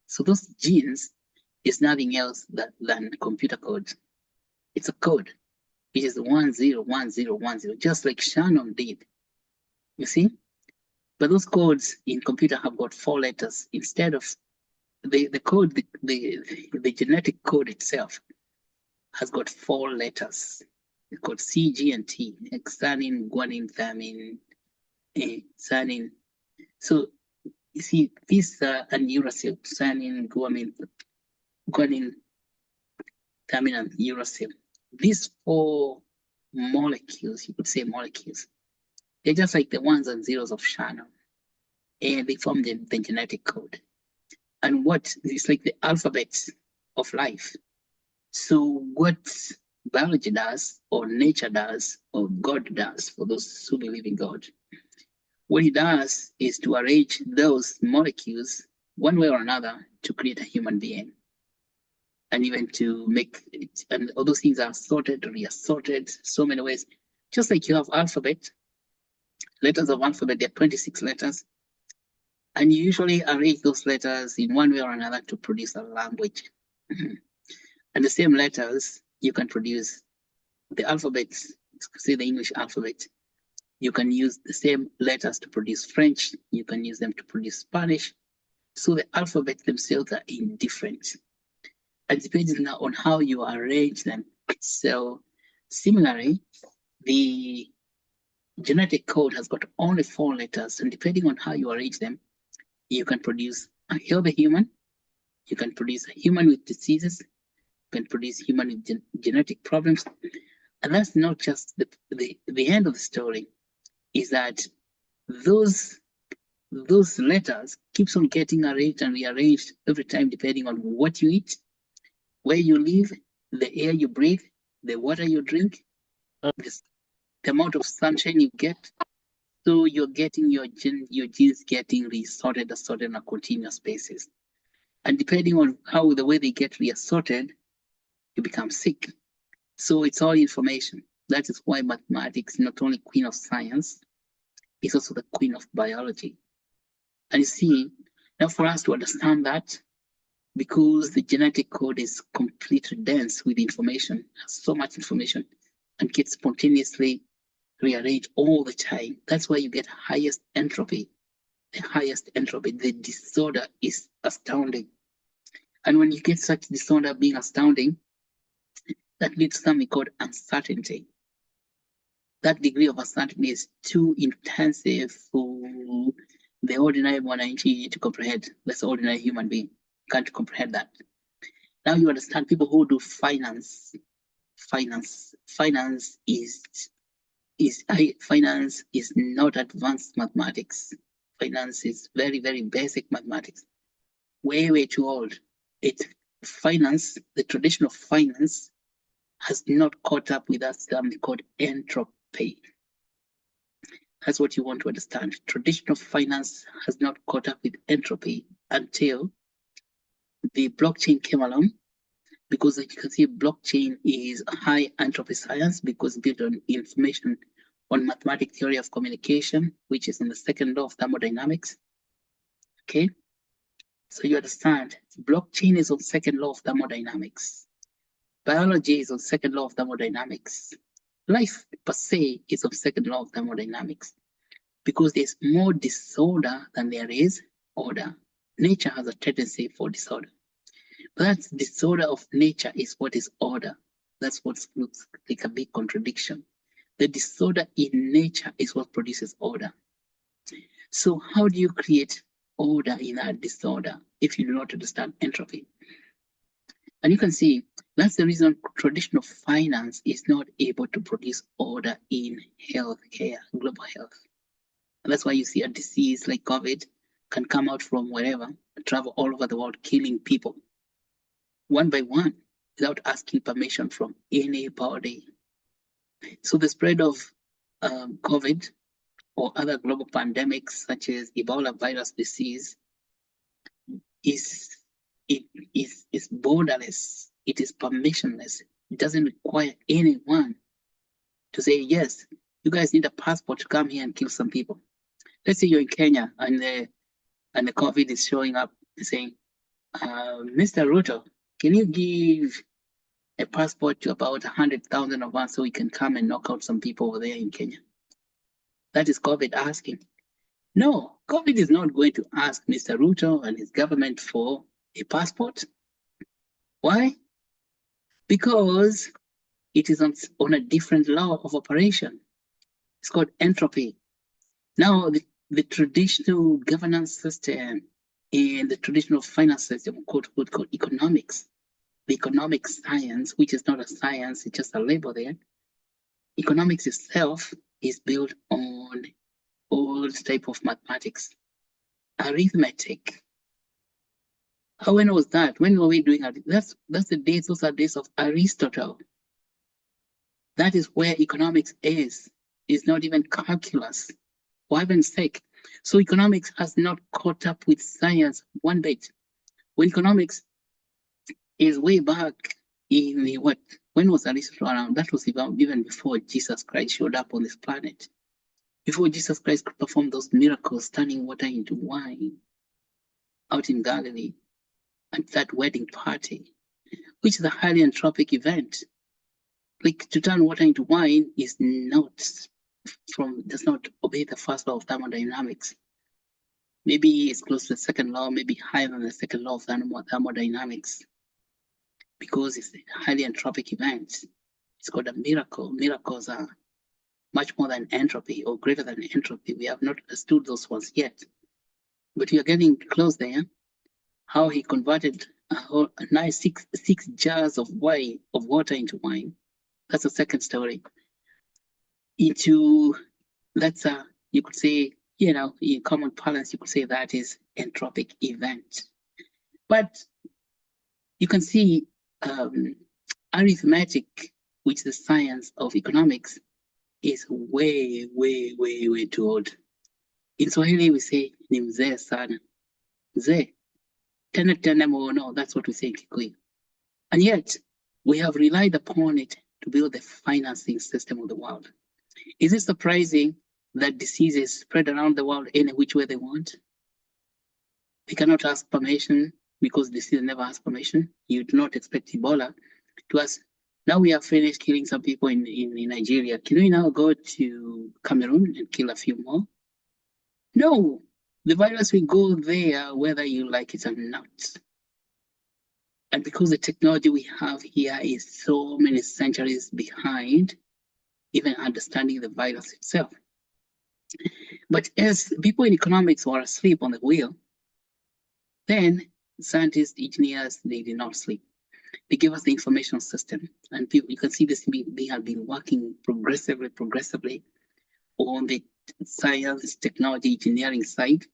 So those genes is nothing else than computer code. It's a code. It is 101010, just like Shannon did. You see? But those codes in computer have got 4 letters instead of the code, the genetic code itself has got 4 letters. It's called C, G, and T. Xanin, guanine, thymine, xanin. So you see, these are a uracil, xanin, guanine, thymine, and uracil. These 4 molecules, you could say molecules, they're just like the ones and zeros of Shannon, and they form the genetic code. And it's like the alphabet of life. So what biology does, or nature does, or God does, for those who believe in God, what he does is to arrange those molecules one way or another to create a human being. And even to make it, and all those things are sorted, reassorted, so many ways. Just like you have alphabet, letters of alphabet, there are 26 letters. And you usually arrange those letters in one way or another to produce a language. And the same letters, you can produce the alphabets, say the English alphabet. You can use the same letters to produce French. You can use them to produce Spanish. So the alphabets themselves are indifferent. And depending now on how you arrange them. So similarly, the genetic code has got only 4 letters, and depending on how you arrange them, you can produce a healthy human, you can produce a human with diseases, you can produce human with genetic problems. And that's not just the end of the story, is that those those letters keeps on getting arranged and rearranged every time depending on what you eat, where you live, the air you breathe, the water you drink, the amount of sunshine you get. So you're getting your genes getting resorted, assorted on a continuous basis. And depending on how the way they get reassorted, you become sick. So it's all information. That is why mathematics, not only queen of science, is also the queen of biology. And you see, now for us to understand that, because the genetic code is completely dense with information, so much information, and gets spontaneously rearranged all the time. That's why you get highest entropy. The highest entropy, the disorder is astounding. And when you get such disorder being astounding, that leads to something called uncertainty. That degree of uncertainty is too intensive for the ordinary mwananchi to comprehend. That's the ordinary human being can't comprehend that. Now you understand people who do finance. Finance is not advanced mathematics. Finance is very, very basic mathematics. Way, way too old. Finance, the tradition of finance has not caught up with that something called entropy. That's what you want to understand. Traditional finance has not caught up with entropy until the blockchain came along, because as you can see, blockchain is a high entropy science because built on information on mathematical theory of communication, which is in the second law of thermodynamics. Okay, so you understand, blockchain is on second law of thermodynamics. Biology is on second law of thermodynamics. Life per se is on second law of thermodynamics, because there's more disorder than there is order. Nature has a tendency for disorder. But that disorder of nature is what is order. That's what looks like a big contradiction. The disorder in nature is what produces order. So how do you create order in that disorder if you do not understand entropy? And you can see that's the reason traditional finance is not able to produce order in healthcare, global health. And that's why you see a disease like COVID can come out from wherever, travel all over the world, killing people one by one without asking permission from anybody. So the spread of COVID or other global pandemics such as Ebola virus disease is borderless. It is permissionless. It doesn't require anyone to say, yes, you guys need a passport to come here and kill some people. Let's say you're in Kenya and the COVID is showing up saying, Mr. Ruto, can you give a passport to about 100,000 of us so we can come and knock out some people over there in Kenya? That is COVID asking. No, COVID is not going to ask Mr. Ruto and his government for a passport. Why? Because it is on a different law of operation. It's called entropy. Now, the traditional governance system and the traditional finance system called economics, the economic science, which is not a science, it's just a label there. Economics itself is built on old type of mathematics, arithmetic. When was that? When were we doing that? That's the days, those are days of Aristotle. That is where economics is. It's not even calculus, for heaven's sake. So economics has not caught up with science one bit. When economics is way back in the what? When was Aristotle around? That was even before Jesus Christ showed up on this planet. Before Jesus Christ could perform those miracles, turning water into wine out in Galilee, and that wedding party, which is a highly entropic event. Like, to turn water into wine is does not obey the first law of thermodynamics. Maybe it's close to the second law, maybe higher than the second law of thermodynamics, because it's a highly entropic event. It's called a miracle. Miracles are much more than entropy or greater than entropy. We have not understood those ones yet, but we are getting close there. How he converted a nice six jars of water into wine. That's the second story. You could say, you know, in common parlance, you could say that is entropic event. But you can see arithmetic, which is the science of economics, is way, way, way, way too old. In Swahili, we say ni mzee sana. Mzee. Tena tena mono, that's what we say in Kikuyu. And yet, we have relied upon it to build the financing system of the world. Is it surprising that diseases spread around the world any which way they want? They cannot ask permission because disease never asks permission. You do not expect Ebola to ask, now we have finished killing some people in Nigeria. Can we now go to Cameroon and kill a few more? No, the virus will go there whether you like it or not. And because the technology we have here is so many centuries behind even understanding the virus itself. But as people in economics were asleep on the wheel, then scientists, engineers, they did not sleep. They gave us the information system. And people, you can see this, they have been working progressively on the science, technology, engineering side.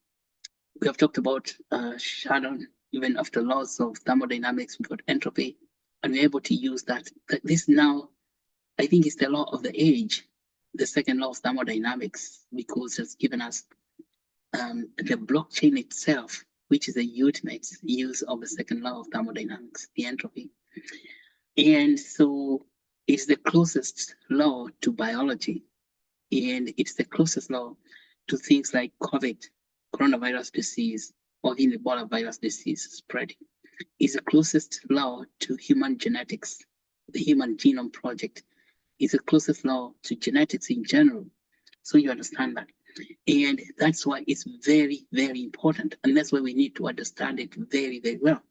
We have talked about Shannon, even after laws of thermodynamics, we've got entropy, and we're able to use that. This now, I think, is the law of the age, the second law of thermodynamics, because it's given us the blockchain itself, which is the ultimate use of the second law of thermodynamics, the entropy. And so it's the closest law to biology, and it's the closest law to things like COVID, coronavirus disease, or even Ebola virus disease spreading. It's the closest law to human genetics. The Human Genome Project is the closest law to genetics in general. So you understand that. And that's why it's very, very important. And that's why we need to understand it very, very well.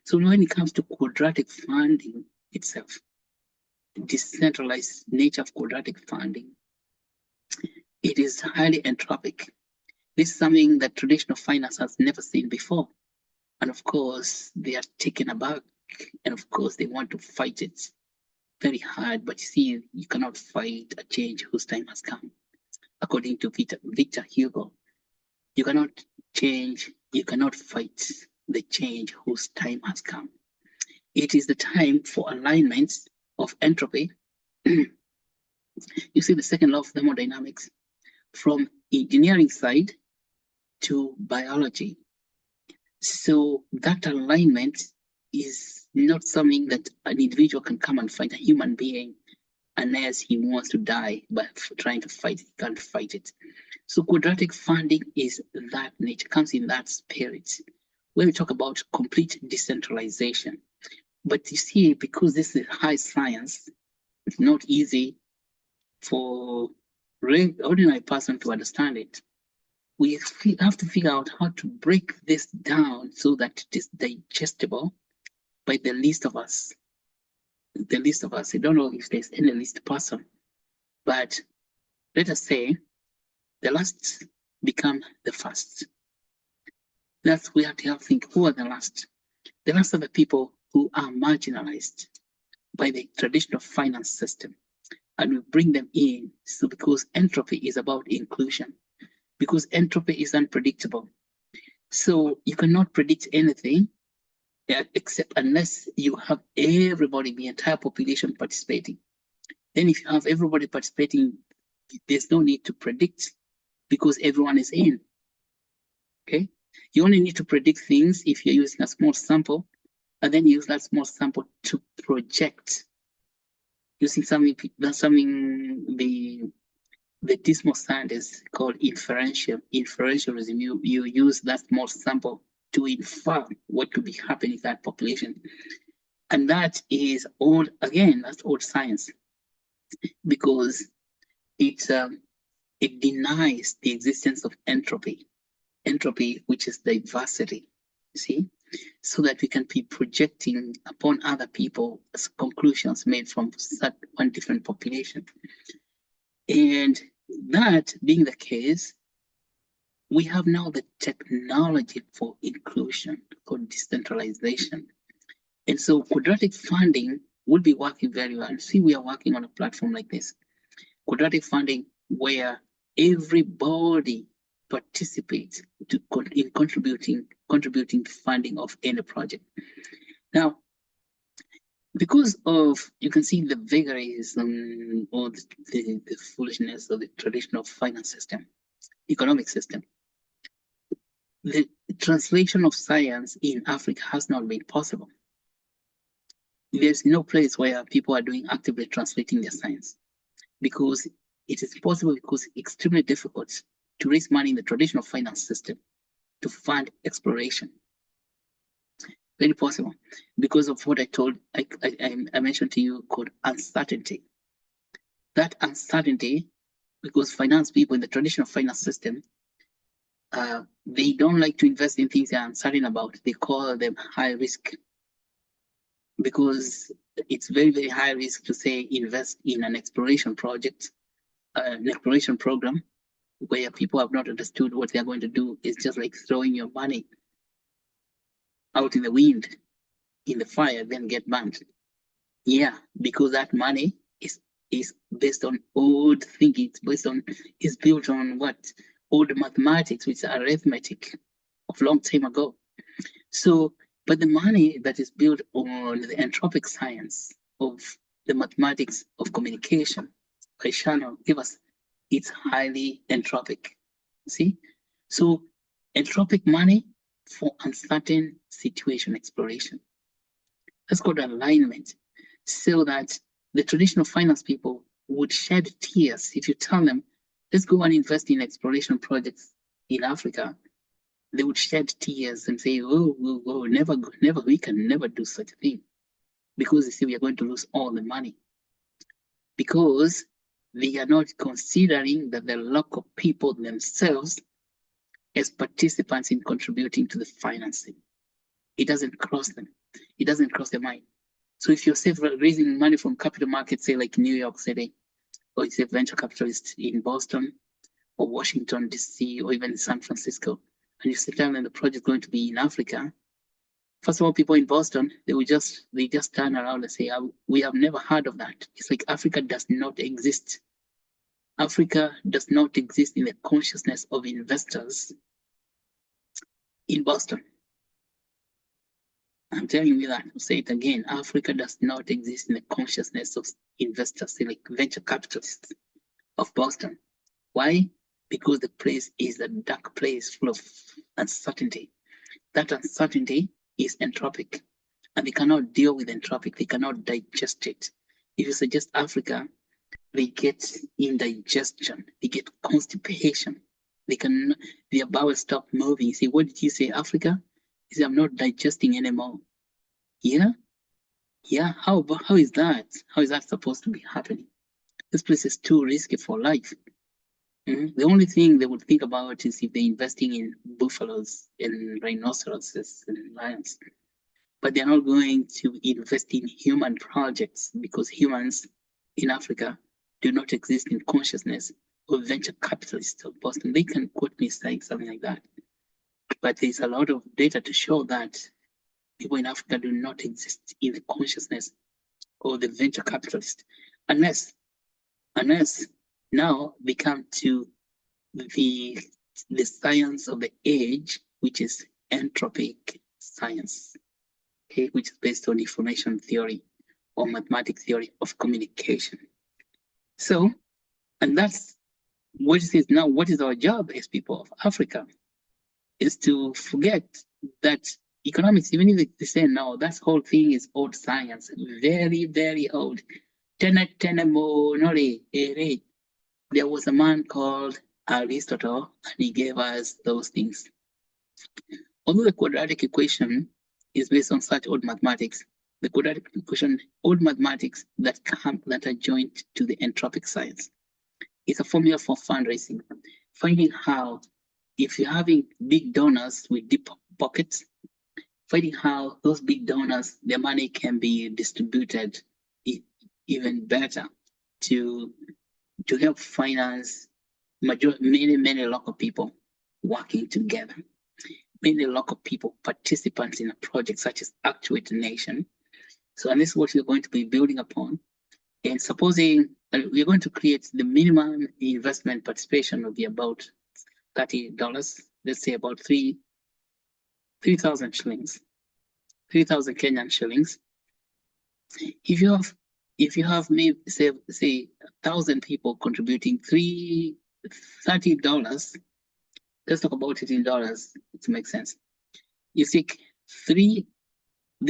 So when it comes to quadratic funding itself, decentralized nature of quadratic funding, it is highly entropic. This is something that traditional finance has never seen before. And of course, they are taken aback. And of course, they want to fight it very hard. But you see, you cannot fight a change whose time has come. According to Victor Hugo, you cannot change, you cannot fight the change whose time has come. It is the time for alignment of entropy. You see the second law of thermodynamics from engineering side to biology. So that alignment is not something that an individual can come and fight a human being unless he wants to die by trying to fight it, he can't fight it. So quadratic funding is that nature, comes in that spirit, where we talk about complete decentralization. But you see, because this is high science, it's not easy for ordinary person to understand it. We have to figure out how to break this down so that it is digestible by the least of us. The least of us, I don't know if there's any least person, but let us say the last become the first. That's we have to think, who are the last? The last are the people who are marginalized by the traditional finance system. And we bring them in. So because entropy is about inclusion, because entropy is unpredictable. So you cannot predict anything except unless you have everybody, the entire population participating. Then if you have everybody participating, there's no need to predict because everyone is in, okay? You only need to predict things if you're using a small sample, and then use that small sample to project. Using something, that's something the dismal scientists called inferential. Inferentialism, you use that small sample to infer what could be happening in that population. And that is old, again, that's old science, because it denies the existence of entropy. Entropy, which is diversity, see? So that we can be projecting upon other people as conclusions made from one different population. And that being the case, we have now the technology for inclusion, called decentralization. And so quadratic funding will be working very well. See, we are working on a platform like this. Quadratic funding where everybody participate in contributing to funding of any project. Now, because of, you can see the vagaries or the foolishness of the traditional finance system, economic system, the translation of science in Africa has not been possible. There's no place where people are doing actively translating their science, because it is possible, because it's extremely difficult to raise money in the traditional finance system to fund exploration. Very possible, because of what I mentioned to you called uncertainty. That uncertainty, because finance people in the traditional finance system, they don't like to invest in things they're uncertain about. They call them high risk, because it's very, very high risk to say invest in an exploration project, an exploration program, where people have not understood what they're going to do. It's just like throwing your money out in the wind, in the fire, then get burned. Yeah, because that money is based on old thinking. It's built on what? Old mathematics, which are arithmetic of long time ago. So, but the money that is built on the entropic science of the mathematics of communication by Shannon give us, it's highly entropic. See? So entropic money for uncertain situation exploration. That's called alignment. So that the traditional finance people would shed tears if you tell them, let's go and invest in exploration projects in Africa. They would shed tears and say, oh, never, we can never do such a thing. Because they say we are going to lose all the money. Because they are not considering that the local people themselves as participants in contributing to the financing. It doesn't cross them. It doesn't cross their mind. So if you're say raising money from capital markets, say like New York City, or it's a venture capitalist in Boston or Washington, DC, or even San Francisco, and you say tell them the project is going to be in Africa, first of all, people in Boston, they just turn around and say, we have never heard of that. It's like Africa does not exist. Africa does not exist in the consciousness of investors in Boston. I'm telling you that. I'll say it again. Africa does not exist in the consciousness of investors, like venture capitalists of Boston. Why? Because the place is a dark place full of uncertainty. That uncertainty is entropic, and they cannot deal with entropic. They cannot digest it. If you suggest Africa, they get indigestion. They get constipation. Their bowels stop moving. You say, what did you say, Africa? You say, I'm not digesting anymore. Yeah? Yeah, how is that? How is that supposed to be happening? This place is too risky for life. The only thing they would think about is if they're investing in buffaloes and rhinoceroses and lions. But they're not going to invest in human projects, because humans in Africa do not exist in consciousness of venture capitalists of Boston. They can quote me saying something like that. But there's a lot of data to show that people in Africa do not exist in the consciousness of the venture capitalist, unless now they come to the science of the age, which is entropic science, okay, which is based on information theory or mathematics theory of communication. So, and that's what it is now. What is our job as people of Africa? Is to forget that economics, even if they say no, that whole thing is old science, very, very old. There was a man called Aristotle, and he gave us those things. Although the quadratic equation is based on such old mathematics, the quadratic equation, old mathematics that are joined to the entropic science. It's a formula for fundraising, finding how, if you're having big donors with deep pockets, finding how those big donors, their money can be distributed even better to help finance many local people working together. Many local people, participants in a project such as Actuate Nation. So, and this is what we're going to be building upon. And supposing we're going to create the minimum investment participation will be about $30, let's say about 3,000 shillings, 3,000 Kenyan shillings. If you have maybe say 1,000 people contributing $30, let's talk about it in dollars to make sense. You take the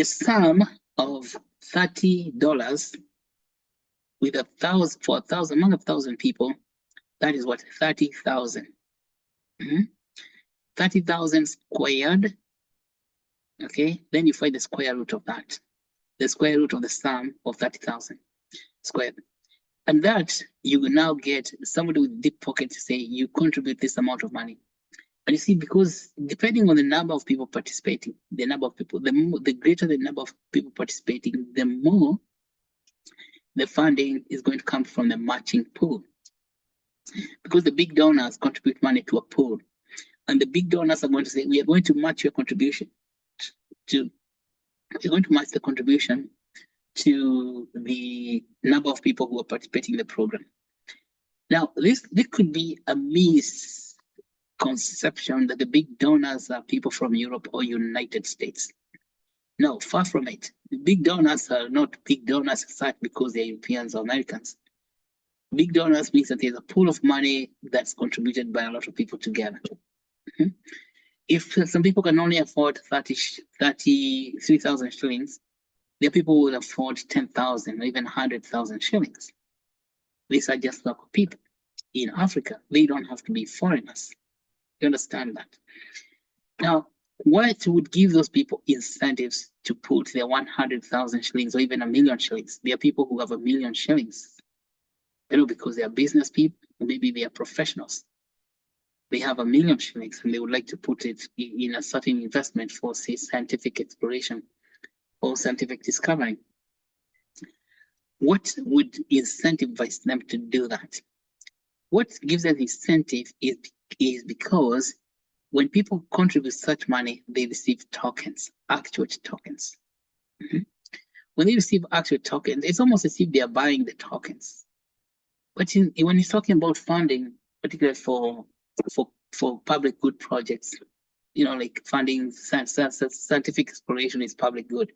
sum of $30 with 1,000 for 1,000 among 1,000 people, that is what 30,000. 30,000 squared. Okay, then you find the square root of that, the square root of the sum of 30,000 squared. And that you will now get somebody with deep pocket to say you contribute this amount of money. And you see, because depending on the number of people participating, the number of people, the greater the number of people participating, the more the funding is going to come from the matching pool. Because the big donors contribute money to a pool. And the big donors are going to say, we are going to match your contribution we're going to match the contribution to the number of people who are participating in the program. Now, this could be a misconception that the big donors are people from Europe or United States. No, far from it. The big donors are not big donors as such because they're Europeans or Americans. Big donors means that there's a pool of money that's contributed by a lot of people together. If some people can only afford 33,000 shillings, there are people who will afford 10,000 or even 100,000 shillings. These are just local people. In Africa, they don't have to be foreigners. You understand that? Now, what would give those people incentives to put their 100,000 shillings or even 1,000,000 shillings? There are people who have 1,000,000 shillings. You know, because they are business people, or maybe they are professionals. They have 1,000,000 shillings and they would like to put it in a certain investment for, say, scientific exploration or scientific discovery. What would incentivize them to do that? What gives them incentive is because when people contribute such money, they receive tokens, Actuate tokens. When they receive Actuate tokens, it's almost as if they are buying the tokens. But when he's talking about funding, particularly for public good projects, you know, like funding scientific exploration is public good.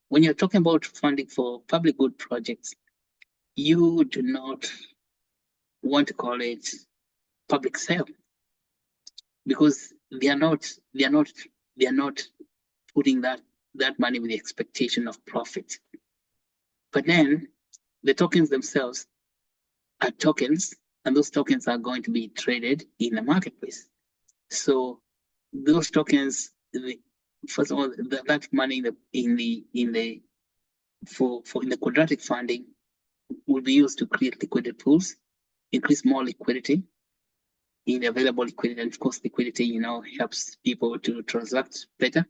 When you're talking about funding for public good projects, you do not want to call it public sale because they are not putting that money with the expectation of profit. But then the tokens themselves are tokens, and those tokens are going to be traded in the marketplace. So those tokens, first of all, that money in the quadratic funding will be used to create liquidity pools, increase more liquidity in the available liquidity, and of course, liquidity, you know, helps people to transact better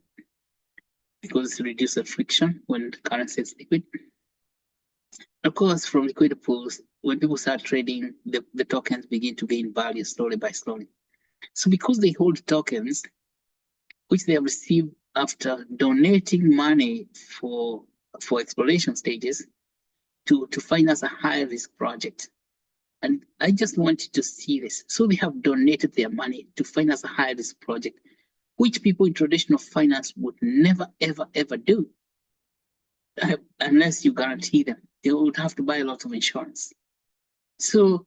because it reduces the friction when the currency is liquid. Of course, from liquidity pools, when people start trading, the tokens begin to gain value slowly by slowly. So because they hold tokens, which they have received after donating money for exploration stages to finance a high risk project. And I just wanted to see this. So they have donated their money to finance a high risk project, which people in traditional finance would never, ever, ever do. Unless you guarantee them, they would have to buy a lot of insurance. So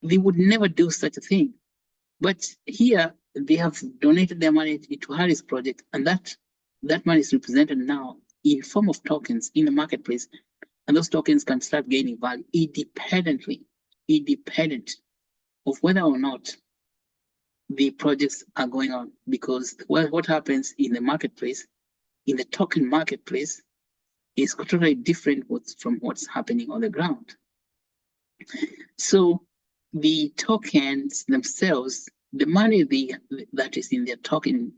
they would never do such a thing. But here they have donated their money to Harris project, and that money is represented now in form of tokens in the marketplace, and those tokens can start gaining value independent of whether or not the projects are going on. Because what happens in the marketplace, in the token marketplace, is totally different from what's happening on the ground. So the tokens themselves, the money that is in their token,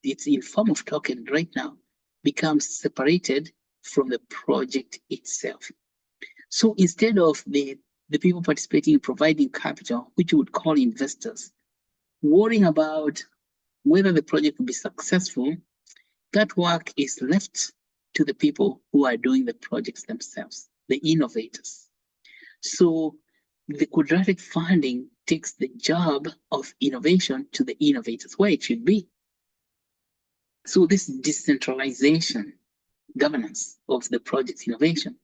it's in form of token right now, becomes separated from the project itself. So instead of the people participating in providing capital, which you would call investors, worrying about whether the project will be successful, that work is left to the people who are doing the projects themselves, the innovators. So the quadratic funding takes the job of innovation to the innovators where it should be. So this decentralization governance of the project's innovation,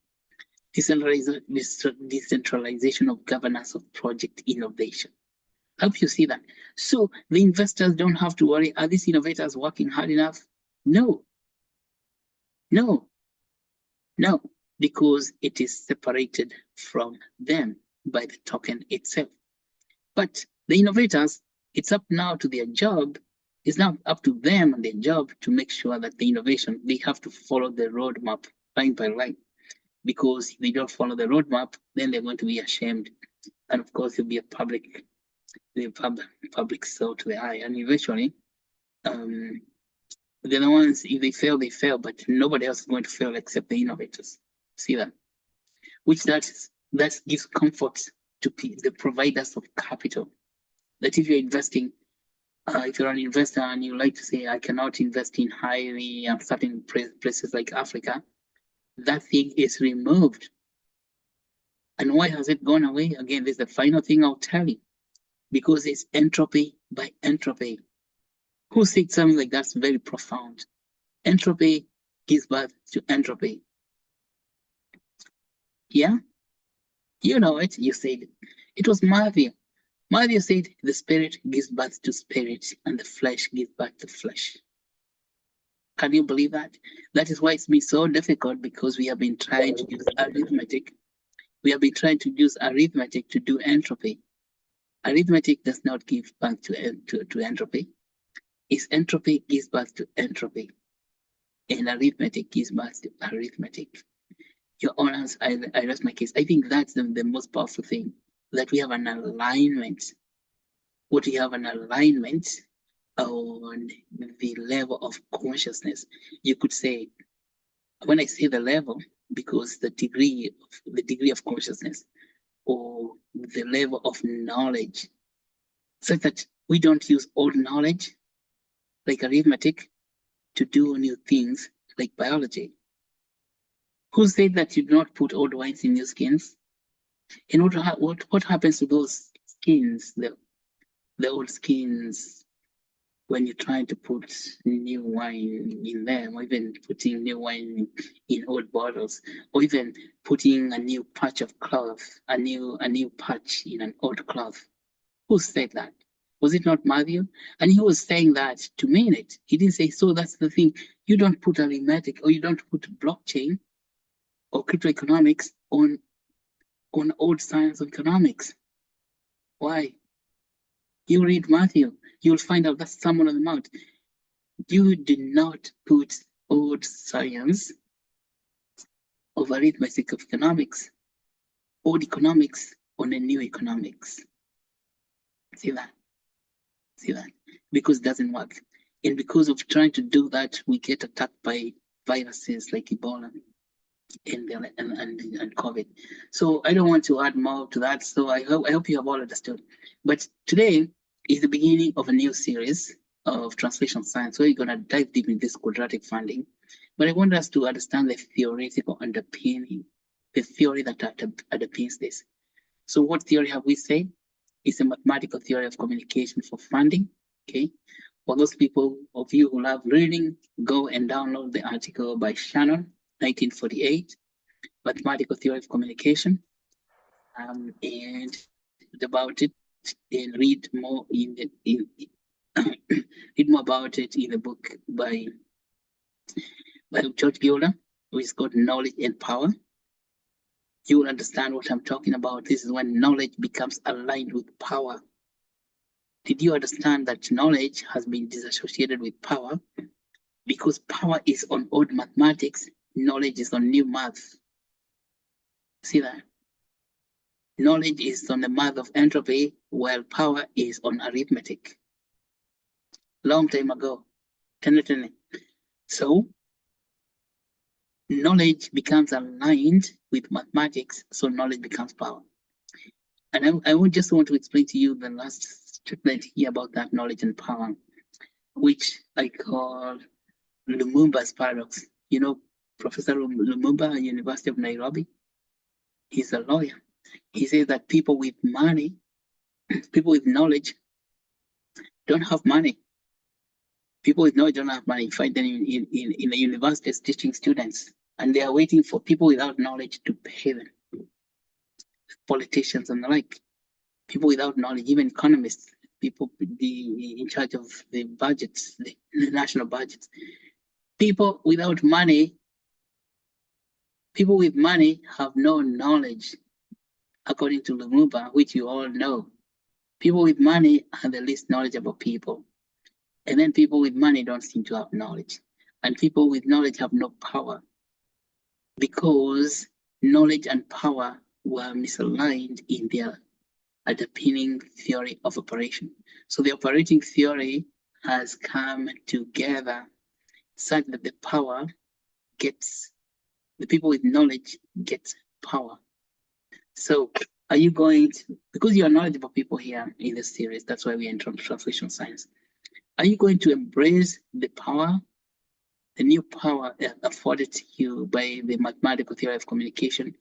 decentralization of governance of project innovation. I hope you see that. So the investors don't have to worry, are these innovators working hard enough? No, no, no, because it is separated from them by the token itself. But the innovators, it's up now to their job. It's now up to them and their job to make sure that the innovation, they have to follow the roadmap line by line. Because if they don't follow the roadmap, then they're going to be ashamed. And of course, it'll be a public sell to the eye. And eventually, they're the ones, if they fail, they fail, but nobody else is going to fail except the innovators. See that? Which that gives comfort to the providers of capital. That if you're investing, if you're an investor and you like to say, I cannot invest in highly uncertain places like Africa, that thing is removed. And why has it gone away? Again, this is the final thing I'll tell you. Because it's entropy by entropy. Who said something like that's very profound? Entropy gives birth to entropy. Yeah? You know it, you said it. It was Matthew. Matthew said the spirit gives birth to spirit and the flesh gives birth to flesh. Can you believe that? That is why it's been so difficult, because we have been trying to use arithmetic. We have been trying to use arithmetic to do entropy. Arithmetic does not give birth to entropy. It's entropy gives birth to entropy. And arithmetic gives birth to arithmetic. Your honors, I rest my case. I think that's the most powerful thing, that we have an alignment. What we have an alignment on the level of consciousness. You could say, when I say the level, because the degree of consciousness, or the level of knowledge, such that we don't use old knowledge like arithmetic to do new things like biology. Who said that you do not put old wines in new skins? And what happens to those skins, the old skins, when you're trying to put new wine in them, or even putting new wine in old bottles, or even putting a new patch of cloth, a new patch in an old cloth? Who said that? Was it not Matthew? And he was saying that to mean it. He didn't say, so that's the thing. You don't put arithmetic, or you don't put blockchain or crypto economics on old science of economics. Why? You read Matthew, you'll find out that's Sermon on the Mount. You do not put old science of arithmetic of economics, old economics on a new economics. See that? See that? Because it doesn't work. And because of trying to do that, we get attacked by viruses like Ebola and COVID. So I don't want to add more to that. So I hope you have all understood. But today is the beginning of a new series of translation science, where you're going to dive deep in this quadratic funding. But I want us to understand the theoretical underpinning, the theory that underpins this. So what theory have we said? It's a mathematical theory of communication for funding. Okay. For those people of you who love reading, go and download the article by Shannon, 1948, Mathematical Theory of Communication, and about it, and read more read more about it in the book by George Gilder, which is called Knowledge and Power. You will understand what I'm talking about. This is when knowledge becomes aligned with power. Did you understand that knowledge has been disassociated with power? Because power is on old mathematics, knowledge is on new math. See that? Knowledge is on the math of entropy, while power is on arithmetic. Long time ago, 10. So knowledge becomes aligned with mathematics, so knowledge becomes power. And I would just want to explain to you the last statement here about that knowledge and power, which I call Lumumba's paradox. You know, Professor Lumumba, University of Nairobi, he's a lawyer. He says that people with money People with knowledge don't have money. People with knowledge don't have money. You find them in the universities teaching students, and they are waiting for people without knowledge to pay them. Politicians and the like. People without knowledge, even economists, people in charge of the budgets, the national budgets. People without money, people with money have no knowledge, according to Lumumba, which you all know. People with money are the least knowledgeable people. And then people with money don't seem to have knowledge. And people with knowledge have no power, because knowledge and power were misaligned in their underpinning theory of operation. So the operating theory has come together such that the power gets, the people with knowledge get power. So are you going to, because you are knowledgeable people here in this series, that's why we are in translation science, are you going to embrace the power, the new power afforded to you by the mathematical theory of communication,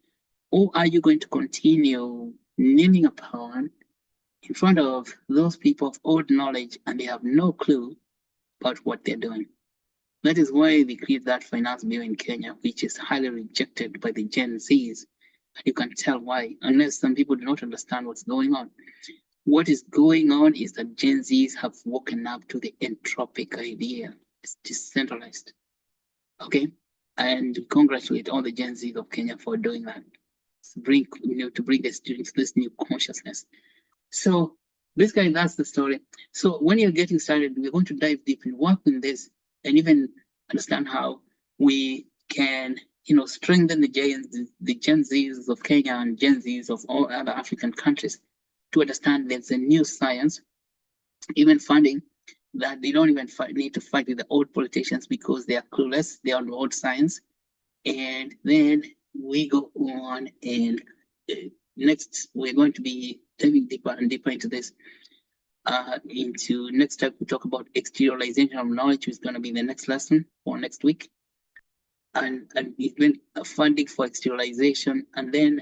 or are you going to continue kneeling upon in front of those people of old knowledge and they have no clue about what they're doing? That is why they create that finance bill in Kenya, which is highly rejected by the Gen Zs. And you can tell why, unless some people do not understand what's going on. What is going on is that Gen Zs have woken up to the entropic idea. It's decentralized. Okay? And we congratulate all the Gen Zs of Kenya for doing that. To bring the students this new consciousness. So basically that's the story. So when you're getting started, we're going to dive deep and work in this and even understand how we can, strengthen the Gen Zs of Kenya and Gen Zs of all other African countries to understand there's a new science, even funding, that they don't even need to fight with the old politicians because they are clueless, they are on old science. And then we go on and next we're going to be diving deeper and deeper into this. Into next step, we talk about exteriorization of knowledge, which is going to be the next lesson for next week. And even funding for exteriorization, and then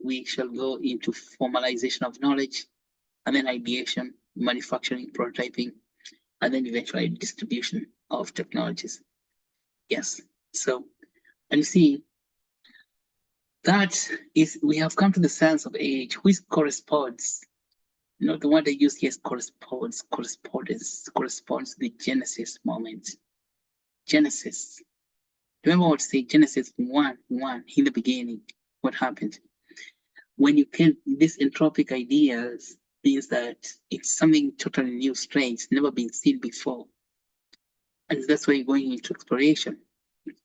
we shall go into formalization of knowledge, and then ideation, manufacturing, prototyping, and then eventually distribution of technologies. Yes. So, and you see, that is, we have come to the science of age, which corresponds, the word I use here is corresponds to the Genesis moment. Genesis. Remember what I say, Genesis 1, in the beginning, what happened? When you can, these entropic ideas means that it's something totally new, strange, never been seen before. And that's why you're going into exploration.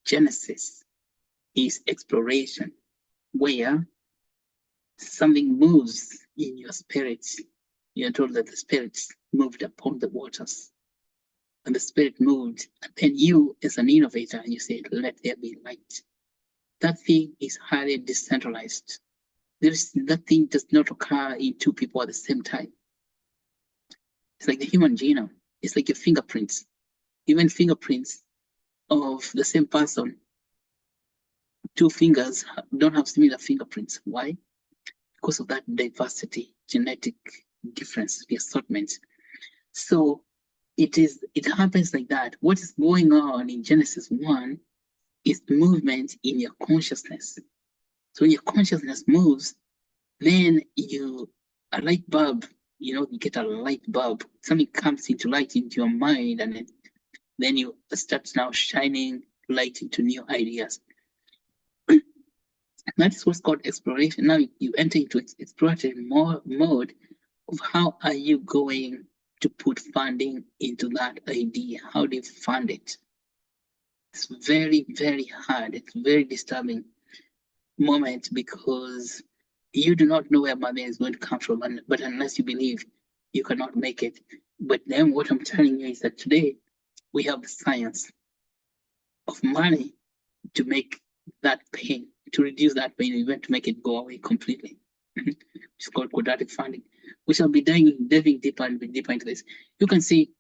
Genesis is exploration, where something moves in your spirit. You're told that the spirit moved upon the waters. And the spirit moved, and then you, as an innovator, you said, let there be light. That thing is highly decentralized. That thing does not occur in two people at the same time. It's like the human genome. It's like your fingerprints. Even fingerprints of the same person, two fingers don't have similar fingerprints. Why? Because of that diversity, genetic difference, the assortment. So it happens like that. What is going on in Genesis 1 is movement in your consciousness. So when your consciousness moves, then a light bulb, you get a light bulb. Something comes into light into your mind, and then you start now shining light into new ideas. That is what's called exploration. Now you enter into exploratory mode of how are you going to put funding into that idea? How do you fund it? It's very, very hard. It's very disturbing moment because you do not know where money is going to come from, but unless you believe, you cannot make it. But then what I'm telling you is that today we have the science of money to make that pain, to reduce that pain, even to make it go away completely. It's called quadratic funding. We shall be diving deeper and deeper into this. You can see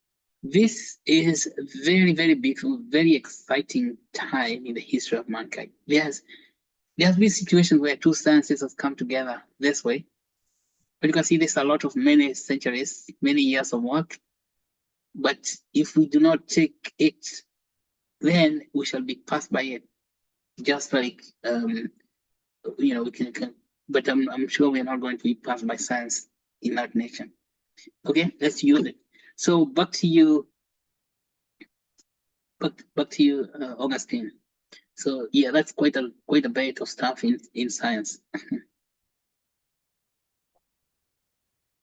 this is very, very beautiful, very exciting time in the history of mankind. There has been situations where two sciences have come together this way, But you can see there's a lot of many centuries, many years of work. But if we do not take it, then we shall be passed by it. Just like we can but I'm sure we're not going to be passed by science in that nature. Okay, let's use it. So back to you, Augustine. So yeah, that's quite a bit of stuff in science. Thank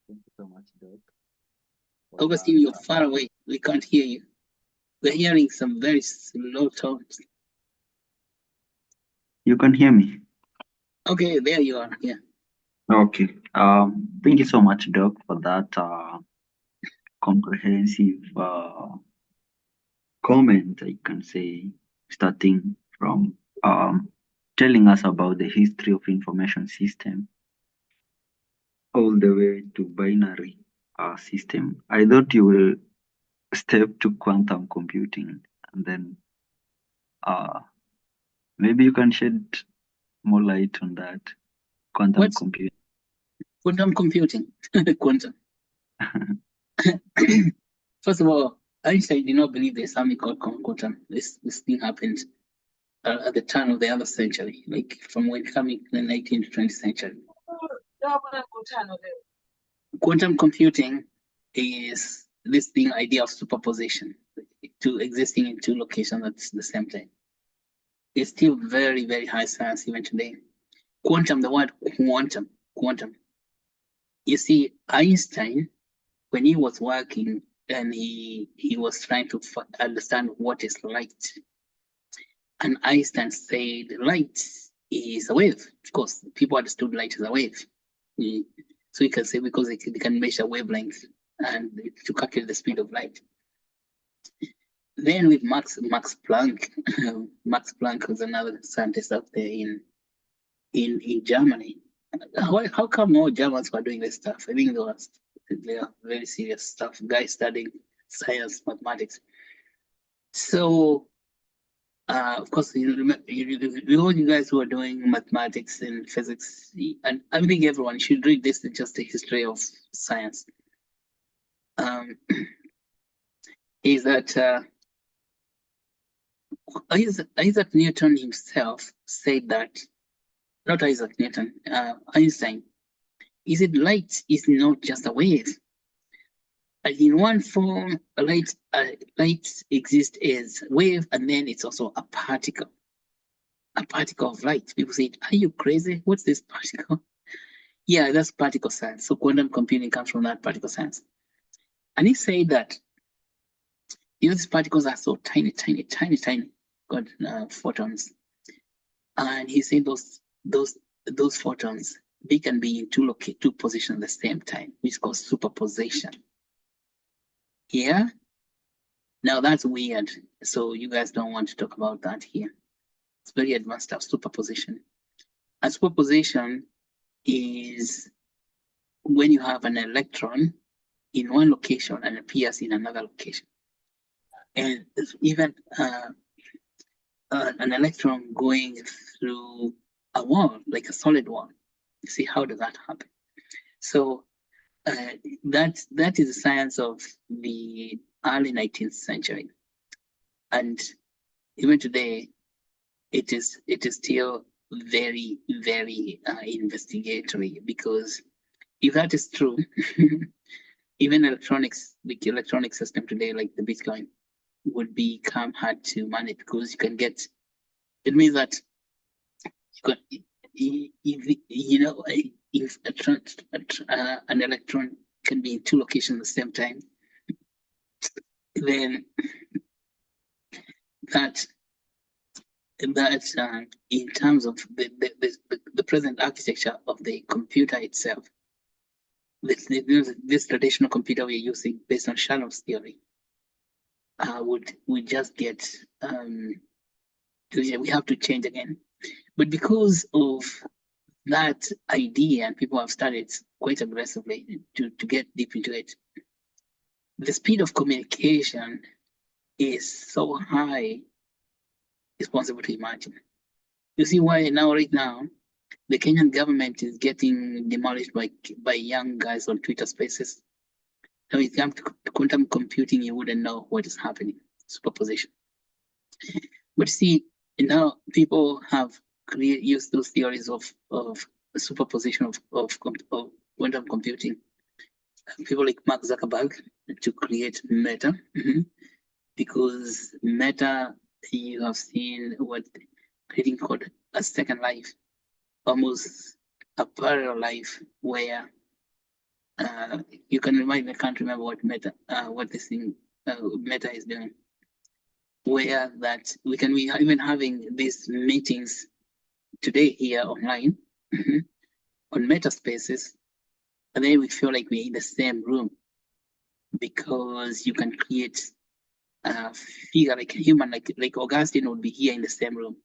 you so much, Doc. Augustine, you're far away. We can't hear you. We're hearing some very slow tones. You can hear me? Okay, there you are. Yeah. Okay. Thank you so much, Doc, for that comprehensive comment, I can say, starting from telling us about the history of information system all the way to binary system. I thought you will step to quantum computing, and then maybe you can shed more light on that. Quantum What's computing. quantum computing? Quantum. First of all, Einstein did not believe there's something called quantum. This thing happened at the turn of the other century, like from when coming in the 19th to 20th century. Quantum computing is this thing idea of superposition, to existing in two locations at the same time. It's still very, very high science even today. Quantum, the word quantum. You see, Einstein, when he was working and he was trying to understand what is light, and Einstein said light is a wave. Of course, people understood light is a wave. So you can say because they can measure wavelength and to calculate the speed of light. Then with Max Planck, Max Planck was another scientist out there in Germany. How come all Germans were doing this stuff? I think they are very serious stuff. Guys studying science, mathematics. So of course, all you guys who are doing mathematics and physics, and I think everyone should read this, just the history of science. Is that Isaac Newton himself said that, not Isaac Newton, Einstein, he said light is not just a wave. In one form, light exists as wave, and then it's also a particle of light. People say, are you crazy? What's this particle? Yeah, that's particle science. So quantum computing comes from that particle science. And he said that these particles are so tiny, called photons. And he said those photons, they can be in two positions at the same time, which is called superposition. Yeah. Now that's weird. So you guys don't want to talk about that here. It's very advanced stuff, superposition. And superposition is when you have an electron in one location and appears in another location. And even an electron going through a wall, like a solid wall. You see, how does that happen? So that is the science of the early 19th century. And even today, it is still very, very investigatory, because if that is true, even electronics, the electronic system today, like the Bitcoin, would become hard to manage, because you can get, it means that you can, if an electron can be in two locations at the same time, then that in terms of the present architecture of the computer itself, this traditional computer we're using based on Shannon's theory, would just get we have to change again. But because of that idea, and people have studied quite aggressively to get deep into it, the speed of communication is so high, it's possible to imagine. You see why right now, The Kenyan government is getting demolished by young guys on Twitter Spaces. Now, if it comes to quantum computing, you wouldn't know what is happening. Superposition. But see, now people have used those theories of superposition of quantum computing. People like Mark Zuckerberg to create Meta, because Meta, you have seen what creating called a second life, almost a parallel life where you can remind me, I can't remember what Meta, what this thing Meta is doing, where that we can be even having these meetings today here online on Meta Spaces, and then we feel like we're in the same room because you can create a figure like a human, like Augustine would be here in the same room,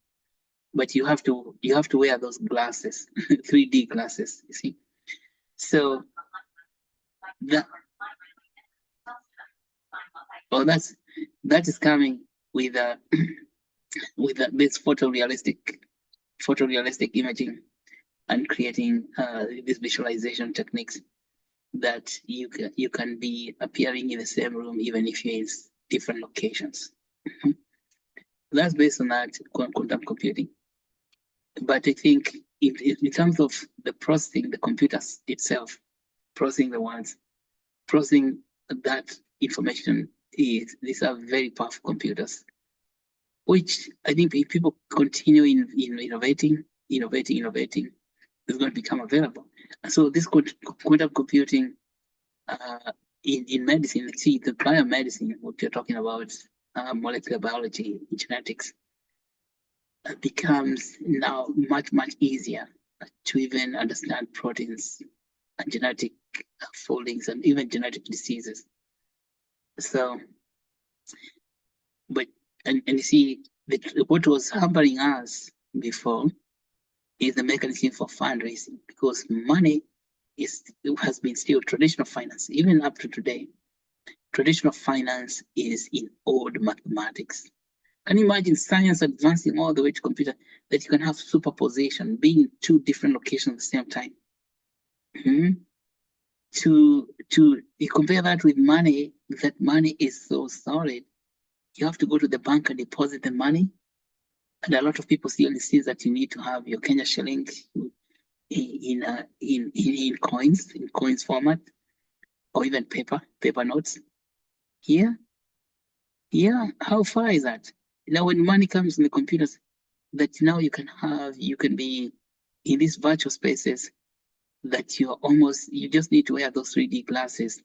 but you have to wear those glasses, 3D glasses. You see, so that that is coming with with this photorealistic imaging and creating these visualization techniques that you can be appearing in the same room even if you're in different locations. That's based on that quantum computing. But I think in terms of the processing, the computers itself, processing the words, processing that information, these are very powerful computers, which I think if people continue in innovating, is going to become available. And so this quantum computing in medicine, see the biomedicine, what you're talking about, molecular biology, genetics, becomes now much easier to even understand proteins and genetic foldings and even genetic diseases. So, but and you see what was hampering us before is the mechanism for fundraising, because money has been still traditional finance, even up to today. Traditional finance is in old mathematics. Can you imagine science advancing all the way to computer, that you can have superposition, being in two different locations at the same time? To you compare that with money, that money is so solid. You have to go to the bank and deposit the money. And a lot of people still insist that you need to have your Kenya shilling in coins format, or even paper notes. Here, how far is that? Now, when money comes in the computers, that now you can be in these virtual spaces that you just need to wear those 3D glasses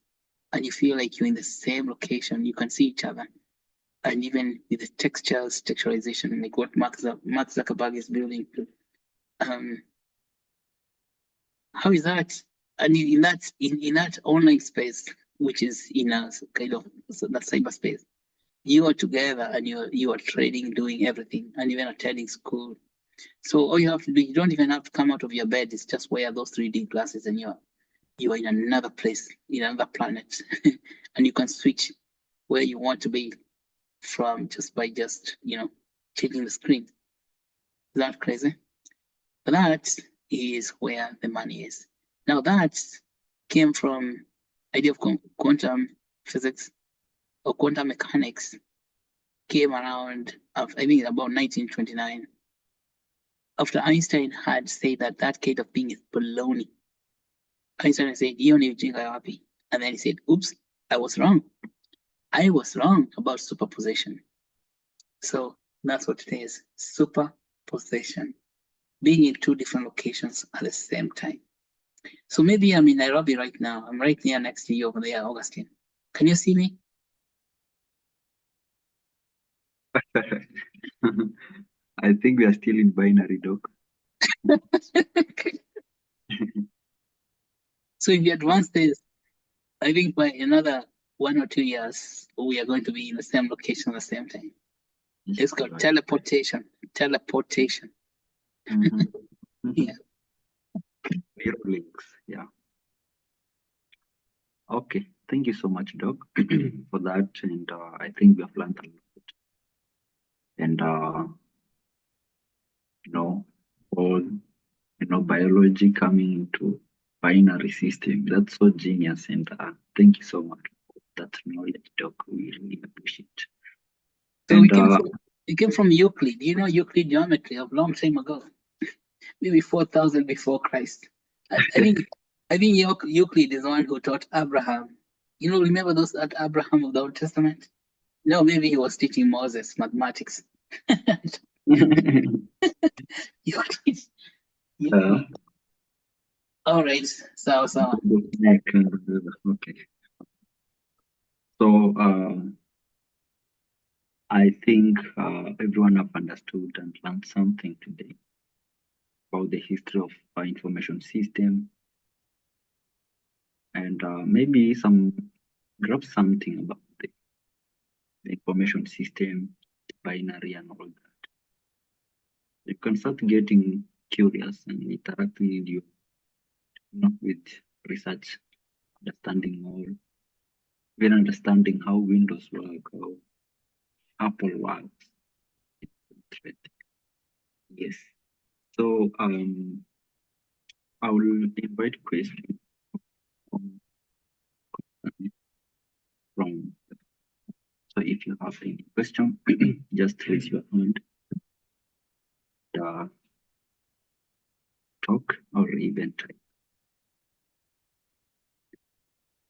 and you feel like you're in the same location. You can see each other. And even with the texturization, like what Mark Zuckerberg is building. How is that? And in that online space, which is in a kind of that cyberspace, you are together and you are trading, doing everything, and even attending school. So all you have to do, you don't even have to come out of your bed. It's just wear those 3D glasses, and you are in another place, in another planet, and you can switch where you want to be from by changing the screen. Is that crazy? But that is where the money is. Now that came from idea of quantum physics or quantum mechanics, came around, I think about 1929, after Einstein had said that kind of thing is baloney. Einstein said, "You need to happy," and then he said, "Oops, I was wrong. I was wrong about superposition." So that's what it is: superposition, being in two different locations at the same time. So maybe I'm in Nairobi right now. I'm right near next to you over there, Augustine. Can you see me? I think we are still in binary, Doc. So if you advance this, I think by another 1 or 2 years, we are going to be in the same location at the same time. It's called teleportation. Teleportation. Yeah. Links. Yeah. Okay. Thank you so much, Doc, for that. And I think we have learned a lot. And all biology coming into binary system. That's so genius, and thank you so much for that knowledge, Doc. We really appreciate. So And we came from Euclid. You know Euclid geometry of long time ago, maybe 4,000 before Christ. I think Euclid is the one who taught Abraham. Remember those at Abraham of the Old Testament? No, maybe he was teaching Moses mathematics. Euclid. Yeah. All right. So. Okay. So I think everyone have understood and learned something today about the history of our information system, and maybe grab something about the information system, binary, and all that. You can start getting curious and interacting with research, understanding more, even understanding how Windows work, how Apple works. Yes. So I will invite questions from. So if you have any question, just raise your hand. Talk or even type.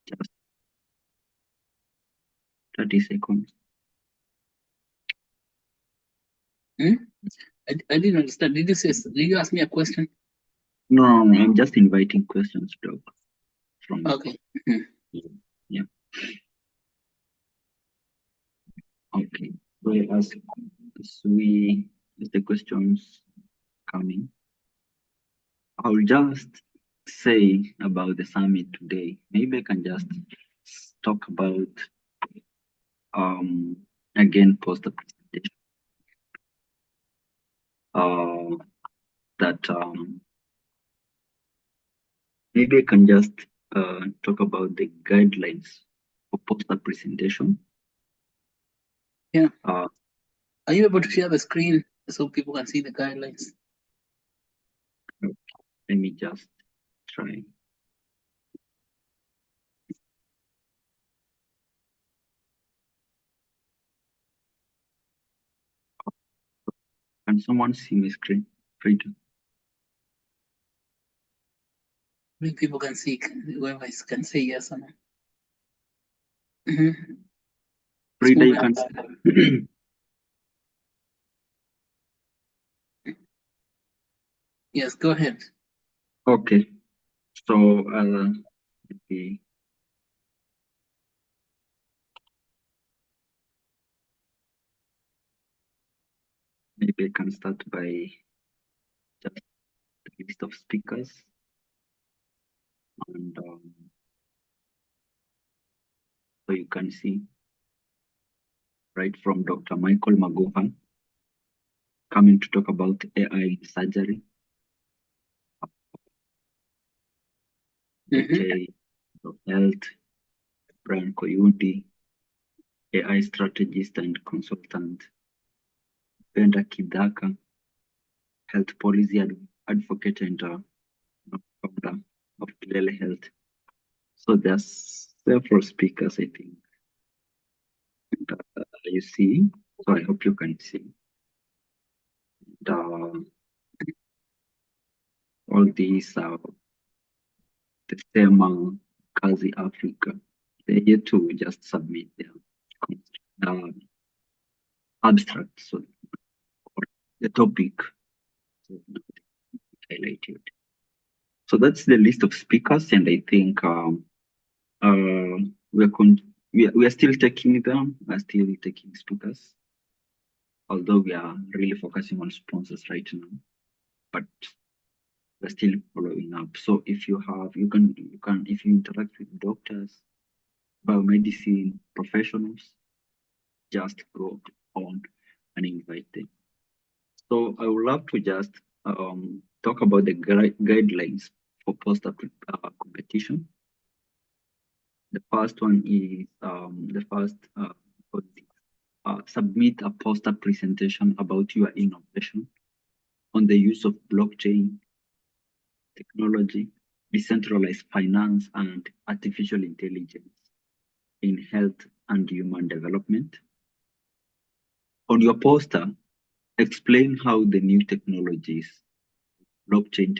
Just 30 seconds. I didn't understand. Did you ask me a question? No, I'm just inviting questions, Doc. From okay. Yeah. Okay. So as the questions coming, I'll just say about the summit today. Maybe I can just talk about again post the presentation. That maybe I can just talk about the guidelines for poster presentation. Yeah. Are you able to share the screen so people can see the guidelines? Okay. Let me just try. Can someone see my screen? Freedom. Maybe people can see, whoever can say yes or no. Mm-hmm. Frida, you can. Yes, go ahead. Okay. So maybe I can start by just the list of speakers. And so you can see right from Dr. Michael Magohan coming to talk about AI in surgery. of Health, Brian Koyundi, AI strategist and consultant, Brenda Kidaka, health policy advocate and founder of Kilele Health. So there's several speakers, I think. You see, so I hope you can see. And, all these the same Kazi Africa, they're here to just submit their abstract. So the topic highlighted. So that's the list of speakers, and I think we are still taking them. We're still taking speakers, although we are really focusing on sponsors right now. But we're still following up. So if you can if you interact with doctors, biomedicine professionals, just go on and invite them. So I would love to just talk about the guidelines for poster competition. The first one is submit a poster presentation about your innovation on the use of blockchain, technology, decentralized finance, and artificial intelligence in health and human development. On your poster, explain how the new technologies, blockchain,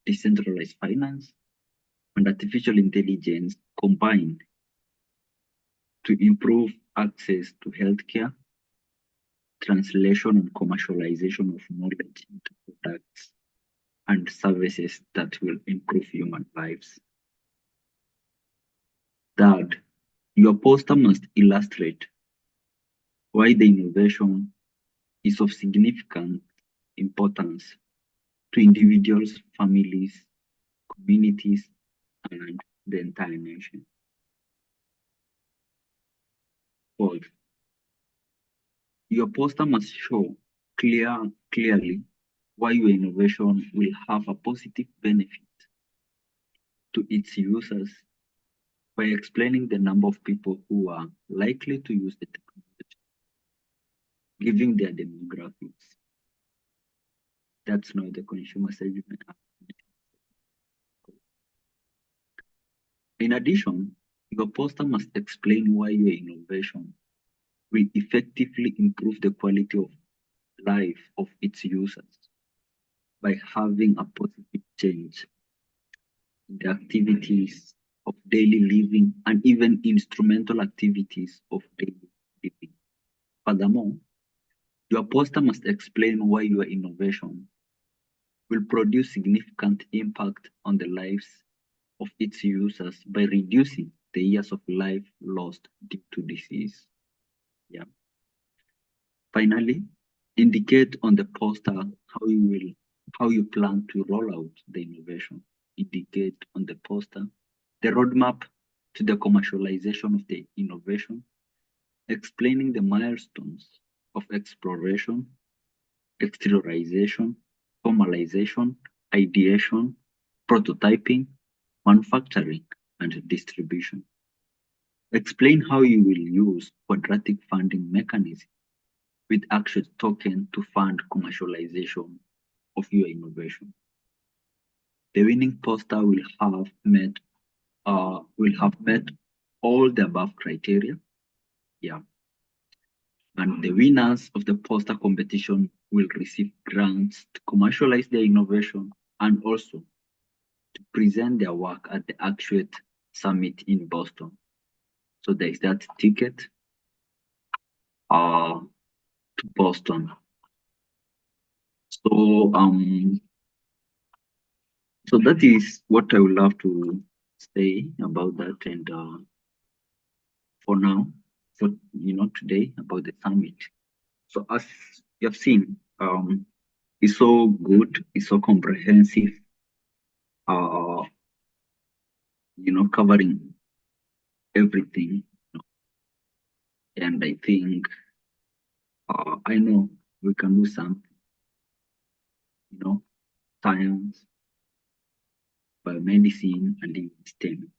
decentralized finance, and artificial intelligence combine to improve access to healthcare, translation and commercialization of knowledge into products and services that will improve human lives. Third, your poster must illustrate why the innovation is of significant importance to individuals, families, communities, and the entire nation. Fourth, your poster must show clearly why your innovation will have a positive benefit to its users by explaining the number of people who are likely to use the technology, giving their demographics. That's now the consumer segment. In addition, your poster must explain why your innovation will effectively improve the quality of life of its users by having a positive change in the activities of daily living and even instrumental activities of daily living. Furthermore, your poster must explain why your innovation will produce significant impact on the lives of its users by reducing the years of life lost due to disease. Yeah. Finally, indicate on the poster how you plan to roll out the innovation. Indicate on the poster the roadmap to the commercialization of the innovation, explaining the milestones of exploration, exteriorization, formalization, ideation, prototyping, manufacturing, and distribution. Explain how you will use quadratic funding mechanism with Actuate token to fund commercialization of your innovation. The winning poster will have met all the above criteria. Yeah. And the winners of the poster competition will receive grants to commercialize their innovation and also to present their work at the Actuate Summit in Boston. So there is that ticket to Boston. So that is what I would love to say about that. And for now, for today about the summit. So as you have seen, it's so good, it's so comprehensive, covering everything. And I think I know we can do something, science, biomedicine, and even STEM.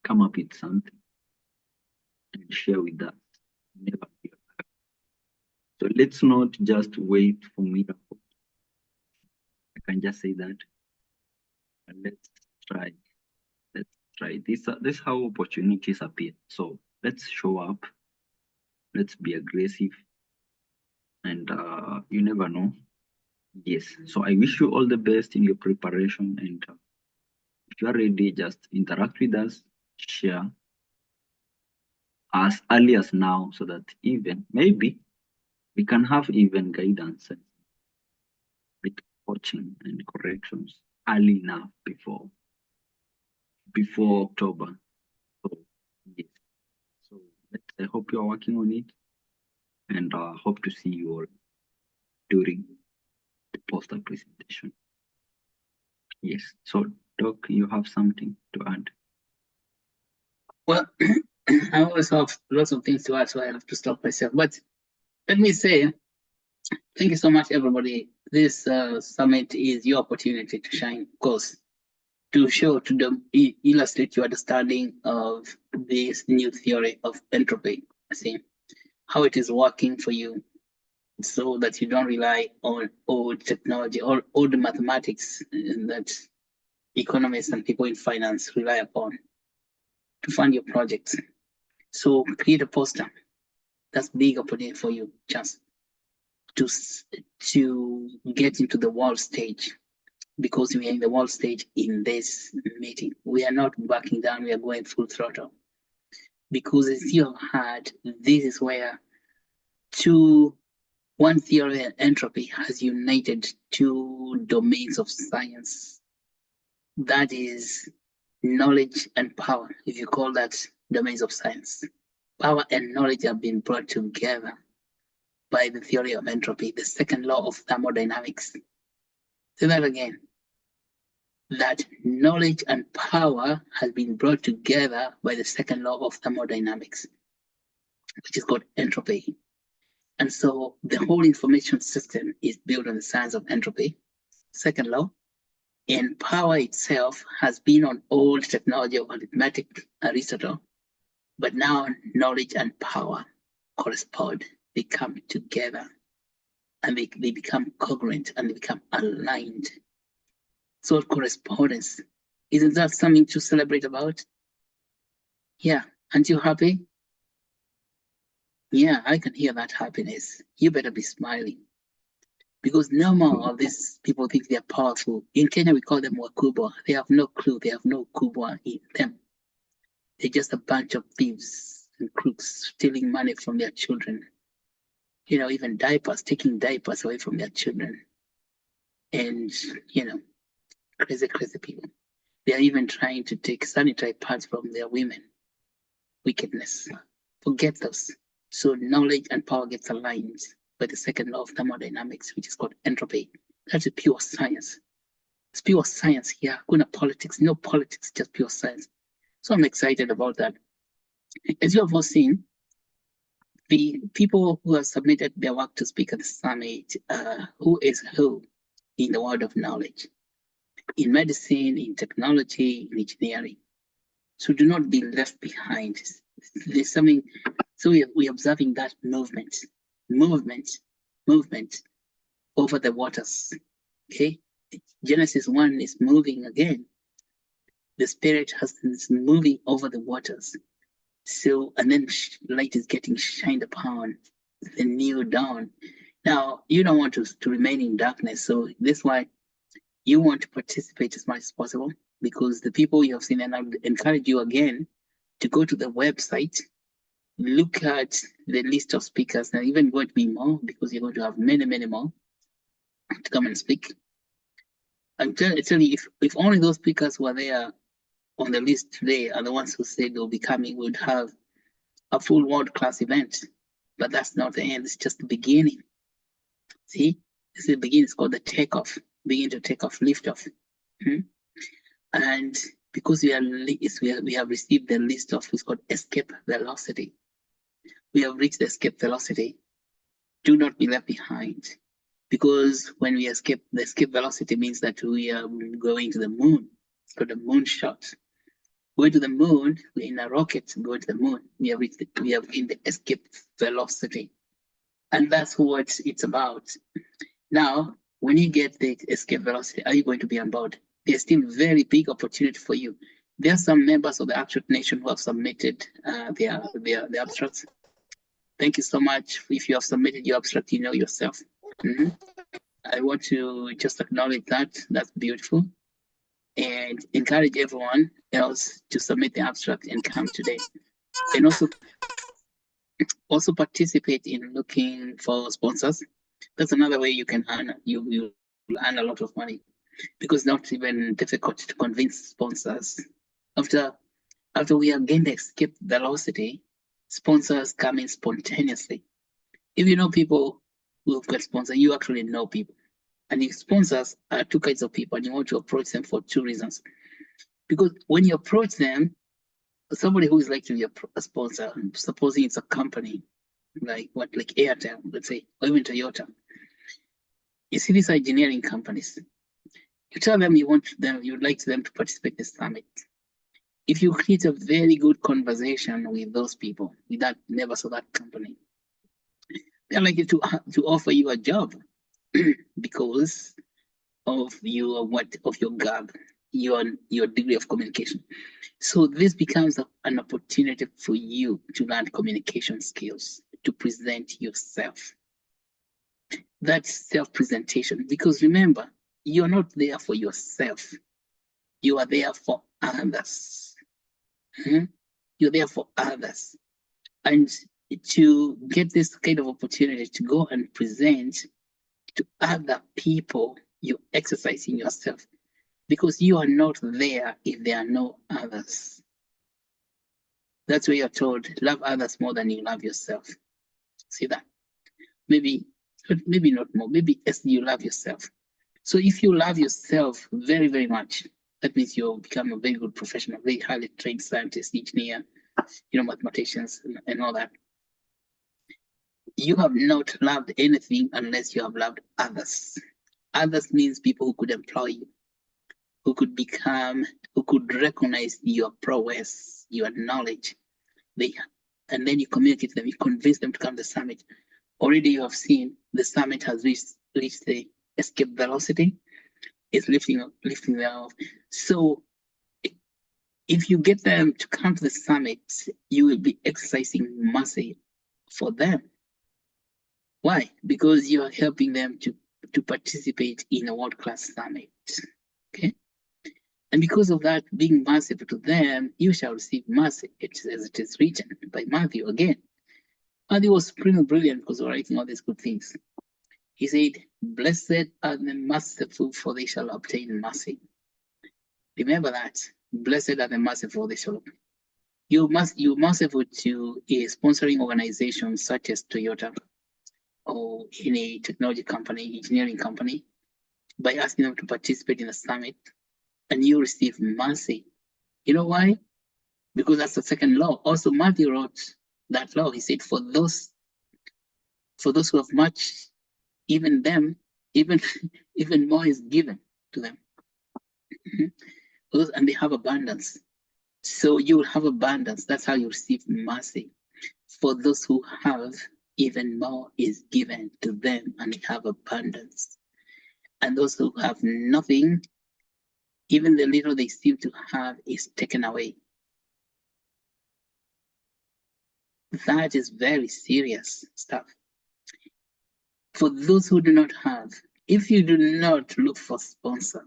Come up with something and share with us. Never fear. So let's not just wait for miracles. I can just say that. And let's try. Let's try. This is how opportunities appear. So let's show up. Let's be aggressive. And you never know. Yes. So I wish you all the best in your preparation. And if you are ready, just interact with us, share as early as now, so that even maybe we can have even guidance with coaching and corrections early enough before October. So yes. So I hope you are working on it, and hope to see you all during the poster presentation. Yes. So Doc, you have something to add? Well, I always have lots of things to add, so I have to stop myself. But let me say, thank you so much, everybody. This summit is your opportunity to shine, of course, to show, to illustrate your understanding of this new theory of entropy. See how it is working for you, so that you don't rely on old technology or old mathematics that economists and people in finance rely upon to fund your projects. So create a poster. That's big opportunity for you, just to get into the world stage, because we are in the world stage in this meeting. We are not backing down, we are going full throttle. Because as you have heard, this is where one theory of entropy has united two domains of science. That is knowledge and power, if you call that domains of science. Power and knowledge have been brought together by the theory of entropy, the second law of thermodynamics. Say that again. That knowledge and power has been brought together by the second law of thermodynamics, which is called entropy. And so the whole information system is built on the science of entropy, second law, and power itself has been on old technology of arithmetic, Aristotle, but now knowledge and power correspond, they come together, and they become congruent and they become aligned. So correspondence, isn't that something to celebrate about? Yeah, aren't you happy? Yeah, I can hear that happiness. You better be smiling. Because no more of these people think they're powerful. In Kenya, we call them wakubwa. They have no clue. They have no kubwa in them. They're just a bunch of thieves and crooks stealing money from their children. You know, even diapers, taking diapers away from their children. And, you know, crazy, crazy people. They are even trying to take sanitary pads from their women. Wickedness. Forget those. So knowledge and power gets aligned by the second law of thermodynamics, which is called entropy. That's a pure science. It's pure science here. Kuna politics, no politics, just pure science. So I'm excited about that. As you have all seen, the people who have submitted their work to speak at the summit, who is who in the world of knowledge, in medicine, in technology, in engineering. So do not be left behind. There's something, so we're observing that movement over the waters, okay? Genesis 1 is moving again. The spirit is moving over the waters. So, and then light is getting shined upon the new dawn. Now, you don't want to remain in darkness. So that's why you want to participate as much as possible, because the people you have seen, and I would encourage you again to go to the website, look at the list of speakers. There are even going to be more, because you're going to have many, many more to come and speak. I'm telling you, if only those speakers who are there on the list today are the ones who said they'll be coming, would have a full world-class event. But that's not the end, it's just the beginning. See, this is the beginning, it's called the takeoff, begin to take off, lift off. And because we have received the list of what's called escape velocity. We have reached the escape velocity. Do not be left behind. Because when we escape, the escape velocity means that we are going to the moon. It's called the moonshot. Going to the moon, we're in a rocket going to the moon. We have in the escape velocity. And that's what it's about. Now, when you get the escape velocity, are you going to be on board? There's still very big opportunity for you. There are some members of the Actuate Nation who have submitted their abstracts. Thank you so much. If you have submitted your abstract, you know yourself. I want to just acknowledge that. That's beautiful. And encourage everyone else to submit the abstract and come today. And also participate in looking for sponsors. That's another way you can earn. You earn a lot of money, because it's not even difficult to convince sponsors. After we have gained the escape velocity, sponsors come in spontaneously. If you know people who have got sponsors, you actually know people. And if sponsors are two kinds of people, and you want to approach them for two reasons. Because when you approach them, somebody who is like to be a sponsor, supposing it's a company, like Airtel, let's say, or even Toyota. You see these engineering companies. You tell them you'd like them to participate in the summit. If you create a very good conversation with those people, with that members of that company, They're likely to offer you a job because of your gap, your degree of communication. So this becomes an opportunity for you to learn communication skills, to present yourself. That's self-presentation, because remember, you're not there for yourself. You are there for others. You're there for others. And to get this kind of opportunity to go and present to other people, you're exercising yourself, because you are not there if there are no others. That's why you're told, love others more than you love yourself. See that? Maybe not more, maybe as you love yourself. So if you love yourself very, very much, that means you'll become a very good professional, very highly trained scientist, engineer, mathematicians and all that. You have not loved anything unless you have loved others. Others means people who could employ you, who could recognize your prowess, your knowledge. And then you communicate to them, you convince them to come to the summit. Already you have seen the summit has reached the escape velocity. It's lifting them off. So if you get them to come to the summit, you will be exercising mercy for them. Why? Because you are helping them to participate in a world-class summit. Okay? And because of that, being merciful to them, you shall receive mercy, as it is written by Matthew again. Matthew was pretty brilliant because he was writing all these good things. He said, blessed are the merciful, for they shall obtain mercy. Remember that. Blessed are the merciful, they shall obtain. You're merciful to a sponsoring organization such as Toyota or any technology company, engineering company, by asking them to participate in a summit, and you receive mercy. You know why? Because that's the second law. Also, Matthew wrote that law. He said, for those who have much, even more is given to them. And they have abundance. So you will have abundance. That's how you receive mercy. For those who have, even more is given to them, and they have abundance. And those who have nothing, even the little they seem to have is taken away. That is very serious stuff. For those who do not have, if you do not look for sponsor,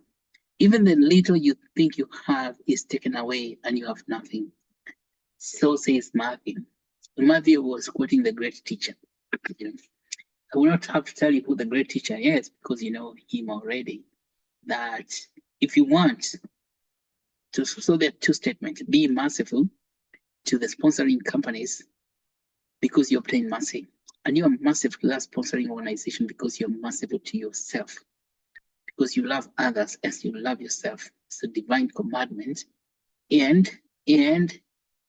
even the little you think you have is taken away and you have nothing. So says Matthew. Matthew was quoting the great teacher. I will not have to tell you who the great teacher is, because you know him already. That if you want to, so there are two statements: be merciful to the sponsoring companies because you obtain mercy, and you are merciful to that sponsoring organization because you're merciful to yourself, because you love others as you love yourself. It's a divine commandment. And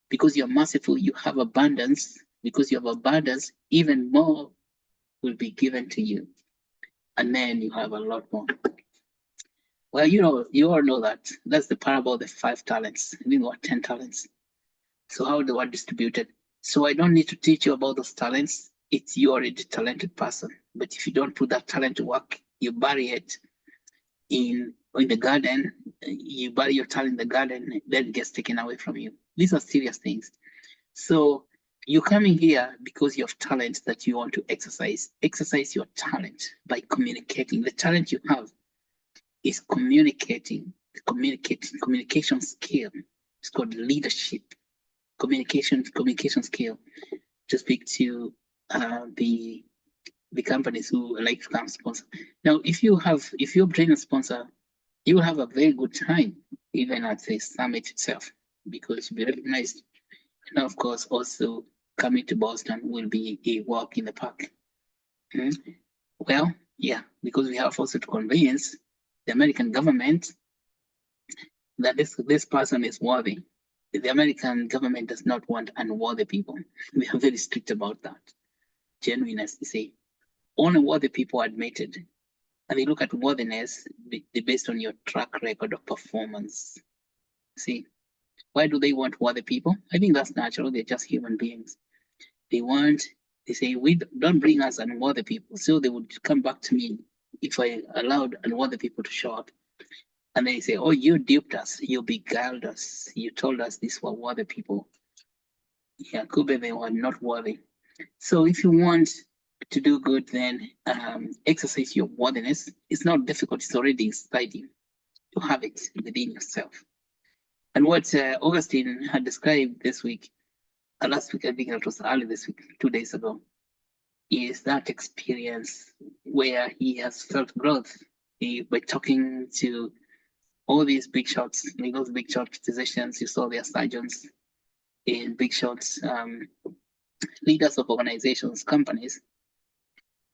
because you're merciful, you have abundance. Because you have abundance, even more will be given to you. And then you have a lot more. Well, you all know that. That's the parable of the 5 talents. I think what, 10 talents. So how they were distributed. So I don't need to teach you about those talents. It's you already a talented person. But if you don't put that talent to work, you bury it in the garden. You bury your talent in the garden, then it gets taken away from you. These are serious things. So you're coming here because you have talent that you want to exercise. Exercise your talent by communicating. The talent you have is communicating. Communication skill. It's called leadership. Communication skill. To speak to the companies who like to come sponsor. Now, if you obtain a sponsor, you will have a very good time, even at the summit itself, because you'll be recognized. And of course, also coming to Boston will be a walk in the park. Well, yeah, because we have also to convince the American government that this person is worthy. The American government does not want unworthy people. We are very strict about that. Genuineness, they say. Only worthy people are admitted. And they look at worthiness based on your track record of performance. See, why do they want worthy people? I think that's natural. They're just human beings. They want They say, don't bring us unworthy people. So they would come back to me if I allowed unworthy people to show up. And they say, oh, you duped us, you beguiled us, you told us these were worthy people. Yeah, could be they were not worthy. So if you want to do good, then exercise your worthiness. It's not difficult, it's already inside you. You have it within yourself. And what Augustine had described this week, last week, I think it was early this week, 2 days ago, is that experience where he has felt growth by talking to all these big shots, like those big shot physicians, you saw their surgeons in big shots, leaders of organizations, companies,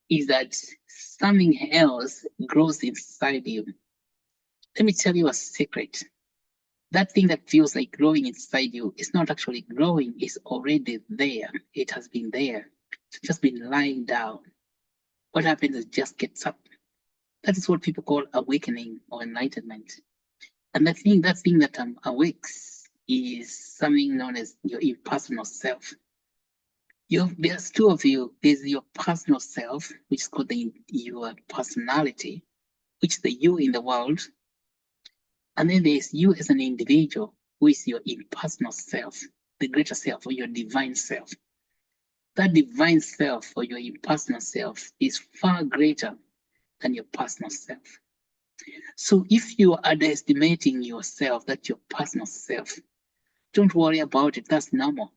is that something else grows inside you. Let me tell you a secret. That thing that feels like growing inside you is not actually growing, it's already there. It has been there. It's just been lying down. What happens is it just gets up. That is what people call awakening or enlightenment. And that thing that awakes is something known as your impersonal self. There's two of you. There's your personal self, which is called your personality, which is the you in the world. And then there's you as an individual, who is your impersonal self, the greater self or your divine self. That divine self or your impersonal self is far greater than your personal self. So if you are underestimating yourself, that's your personal self, don't worry about it. That's normal.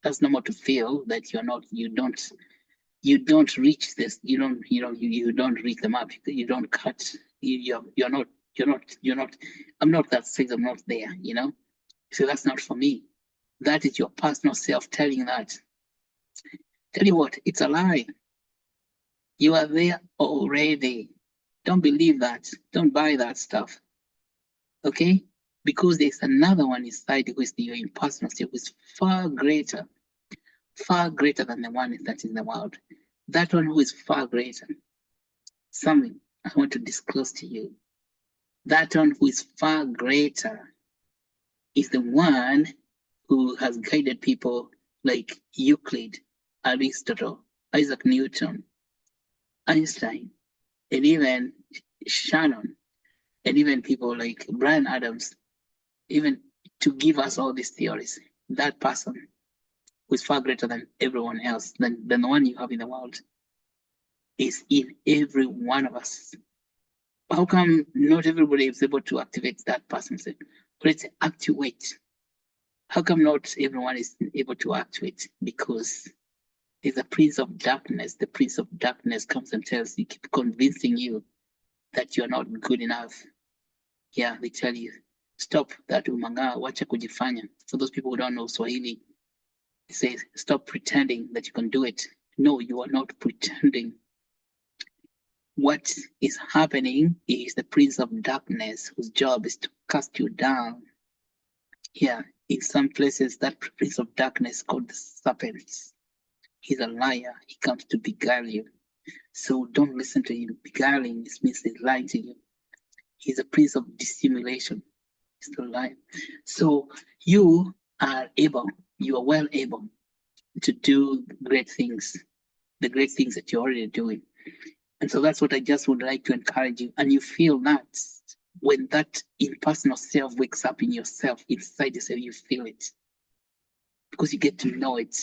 That's normal to feel that you don't reach this. You don't reach them up. You don't cut. You're not. I'm not that size. I'm not there. So that's not for me. That is your personal self telling that. Tell you what, it's a lie. You are there already. Don't believe that. Don't buy that stuff. Okay? Because there's another one inside who is your impersonal self, who is far greater than the one that's in the world. That one who is far greater. Something I want to disclose to you. That one who is far greater is the one who has guided people like Euclid, Aristotle, Isaac Newton, Einstein, and even Shannon, and even people like Brian Adams, even to give us all these theories. That person who is far greater than everyone else, than the one you have in the world, is in every one of us. How come not everybody is able to activate that person? Let's actuate. How come not everyone is able to actuate? Because there's a prince of darkness. The prince of darkness comes and tells you, keep convincing you that you're not good enough. Yeah, they tell you, stop that umanga, wacha kujifanya. For those people who don't know Swahili, it says, stop pretending that you can do it. No, you are not pretending. What is happening is the prince of darkness, whose job is to cast you down. Yeah, in some places, that prince of darkness called the serpents. He's a liar. He comes to beguile you. So don't listen to him. Beguiling means he's lying to you. He's a prince of dissimulation. He's a liar. So you are well able to do great things, the great things that you're already doing. And so that's what I just would like to encourage you. And you feel that when that impersonal self wakes up in yourself, inside yourself, you feel it. Because you get to know it.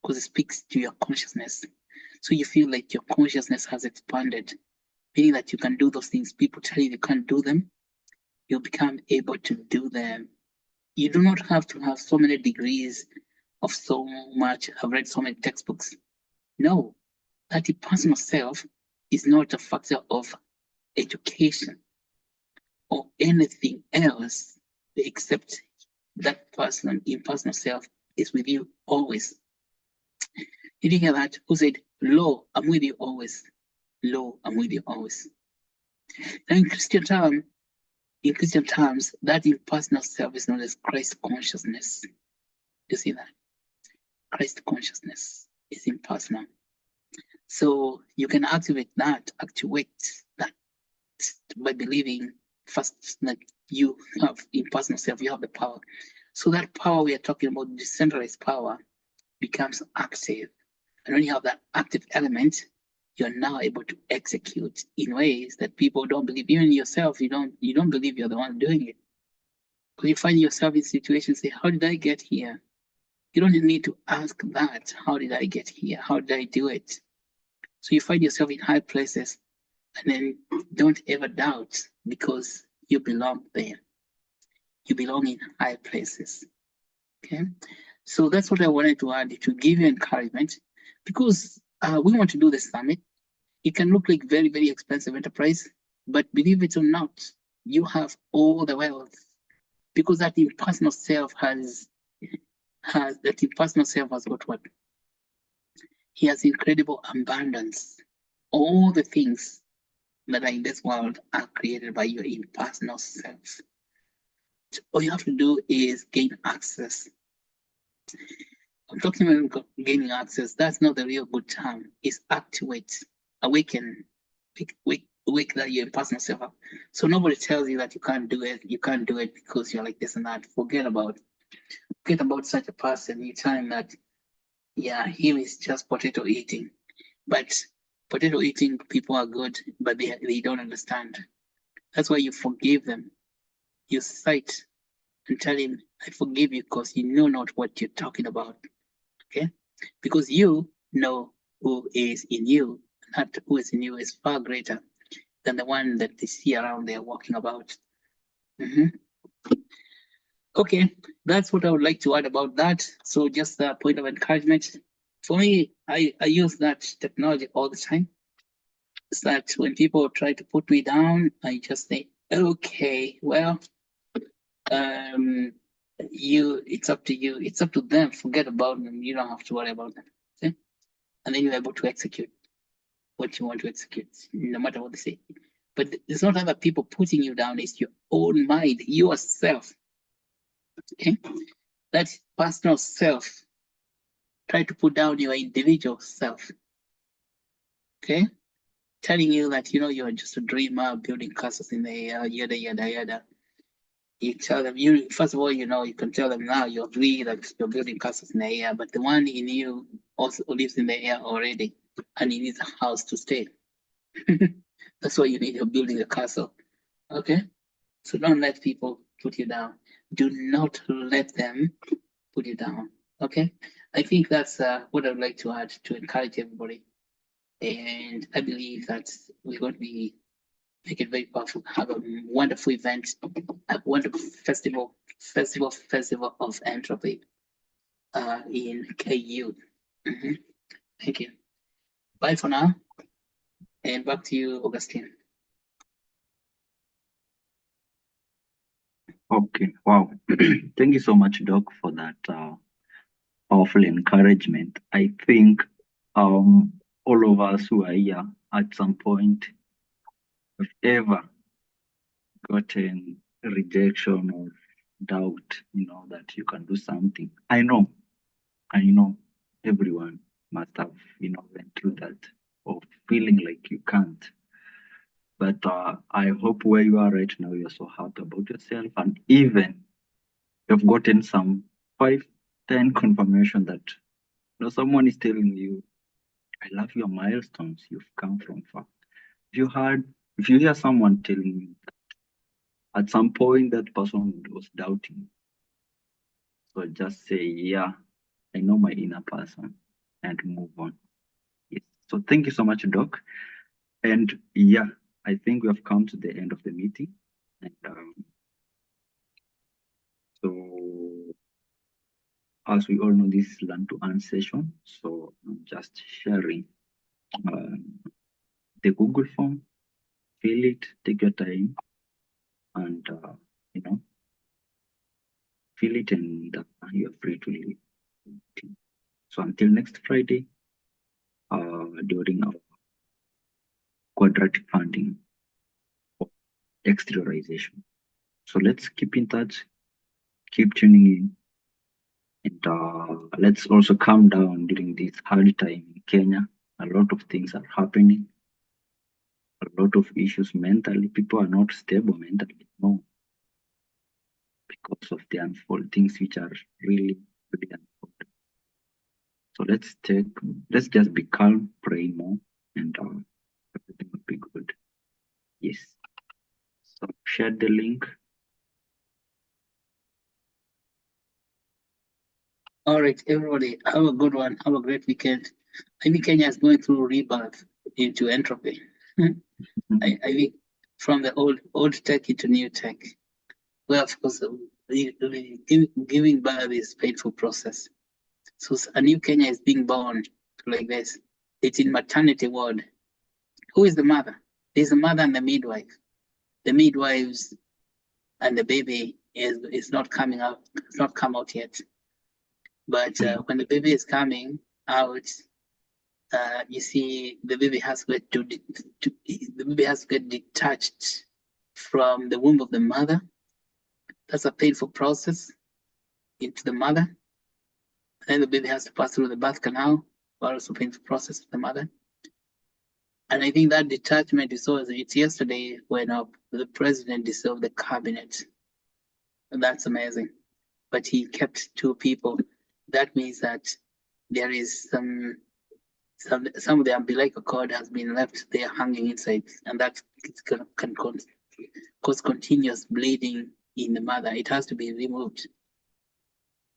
Because it speaks to your consciousness. So you feel like your consciousness has expanded, meaning that you can do those things. People tell you can't do them. You'll become able to do them. You do not have to have so many degrees of so much. I've read so many textbooks. No, that impersonal self is not a factor of education or anything else except that person, impersonal self, is with you always. Did you hear that? Who said, lo, I'm with you always. Lo, I'm with you always. Now in Christian terms, that impersonal self is known as Christ consciousness. You see that? Christ consciousness is impersonal. So you can actuate that by believing first that you have impersonal self, you have the power. So that power we are talking about, decentralized power, becomes active. And when you have that active element, you're now able to execute in ways that people don't believe. Even yourself, you don't believe you're the one doing it. Because you find yourself in situations, say, how did I get here? You don't need to ask that. How did I get here? How did I do it? So you find yourself in high places, and then don't ever doubt, because you belong there. You belong in high places. Okay. So that's what I wanted to add, to give you encouragement, because we want to do the summit. It can look like very, very expensive enterprise, but believe it or not, you have all the wealth, because that impersonal self has got what? He has incredible abundance. All the things that are in this world are created by your impersonal self. So all you have to do is gain access. I'm talking about gaining access. That's not the real good term. It's actuate, awaken, wake that your impersonal self up. So nobody tells you that you can't do it. You can't do it because you're like this and that. Forget about such a person. You tell him that, yeah, him is just potato eating. But potato eating people are good, but they don't understand. That's why you forgive them. You cite and tell him, I forgive you because you know not what you're talking about. Okay? Because you know who is in you. That who is in you is far greater than the one that they see around there walking about. Okay, that's what I would like to add about that. So just a point of encouragement. For me, I use that technology all the time. It's that when people try to put me down, I just say, okay, well, it's up to you. It's up to them. Forget about them. You don't have to worry about them. See? And then you're able to execute what you want to execute, no matter what they say. But it's not other people putting you down, it's your own mind, yourself. Okay? That personal self. Try to put down your individual self. Okay? Telling you that you're just a dreamer building castles in the air, yada yada yada. You tell them, first of all, you can tell them now you agree that you're building castles in the air, but the one in you also lives in the air already, and he needs a house to stay. That's why you need, you're building a castle. Okay? So don't let people put you down. Do not let them put you down. Okay? I think that's what I'd like to add to encourage everybody. And I believe that we're going to make it very powerful, have a wonderful event, a wonderful festival of entropy in KU. Thank you. Bye for now. And back to you, Augustine. Okay, wow. Thank you so much, Doc, for that powerful encouragement. I think all of us who are here at some point have ever gotten rejection or doubt, that you can do something. I know everyone must have, went through that of feeling like you can't. But I hope where you are right now, you're so happy about yourself, and even you've gotten some 5, 10 confirmation that someone is telling you, I love your milestones, you've come from far. If you hear someone telling you that, at some point that person was doubting, so just say, yeah, I know my inner person, and move on. Yes. So thank you so much, Doc. And yeah, I think we have come to the end of the meeting. And so as we all know, this is Learn to Earn session. So I'm just sharing the Google form, fill it, take your time, and fill it, and you're free to leave. So until next Friday, during our quadratic funding of exteriorization. So let's keep in touch, keep tuning in, and let's also calm down during this hard time in Kenya. A lot of things are happening, a lot of issues mentally. People are not stable mentally, no, because of the unfold things which are really, really unfolding. So let's just be calm, pray more, and everything will be good. Yes. So share the link. All right, everybody, have a good one. Have a great weekend. I think Kenya is going through rebirth into entropy. I think from the old tech into new tech. Well, of course, giving birth is a painful process. So a new Kenya is being born like this. It's in maternity ward. Who is the mother? There's the mother and the midwife. The midwives and the baby is not coming out. It's not come out yet. But when the baby is coming out, you see the baby has to get detached from the womb of the mother. That's a painful process into the mother. And then the baby has to pass through the birth canal, also painful process of the mother. And I think that detachment is always, it's yesterday when the president dissolved the cabinet. And that's amazing. But he kept 2 people. That means that there is some of the umbilical cord has been left there hanging inside, and that can cause continuous bleeding in the mother. It has to be removed,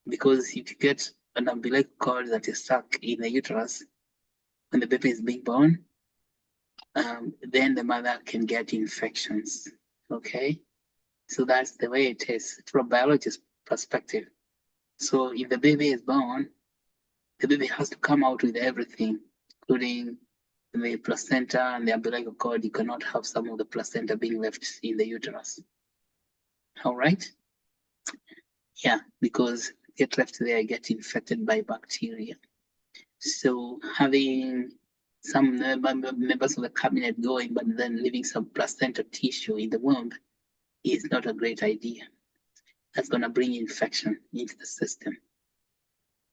because if you get an umbilical cord that is stuck in the uterus when the baby is being born, then the mother can get infections. Okay, so that's the way it is from a biologist perspective. So if the baby is born, the baby has to come out with everything, including the placenta and the umbilical cord. You cannot have some of the placenta being left in the uterus. All right? Yeah, because get left there, get infected by bacteria. So having some members of the cabinet going, but then leaving some placenta tissue in the womb is not a great idea. That's going to bring infection into the system.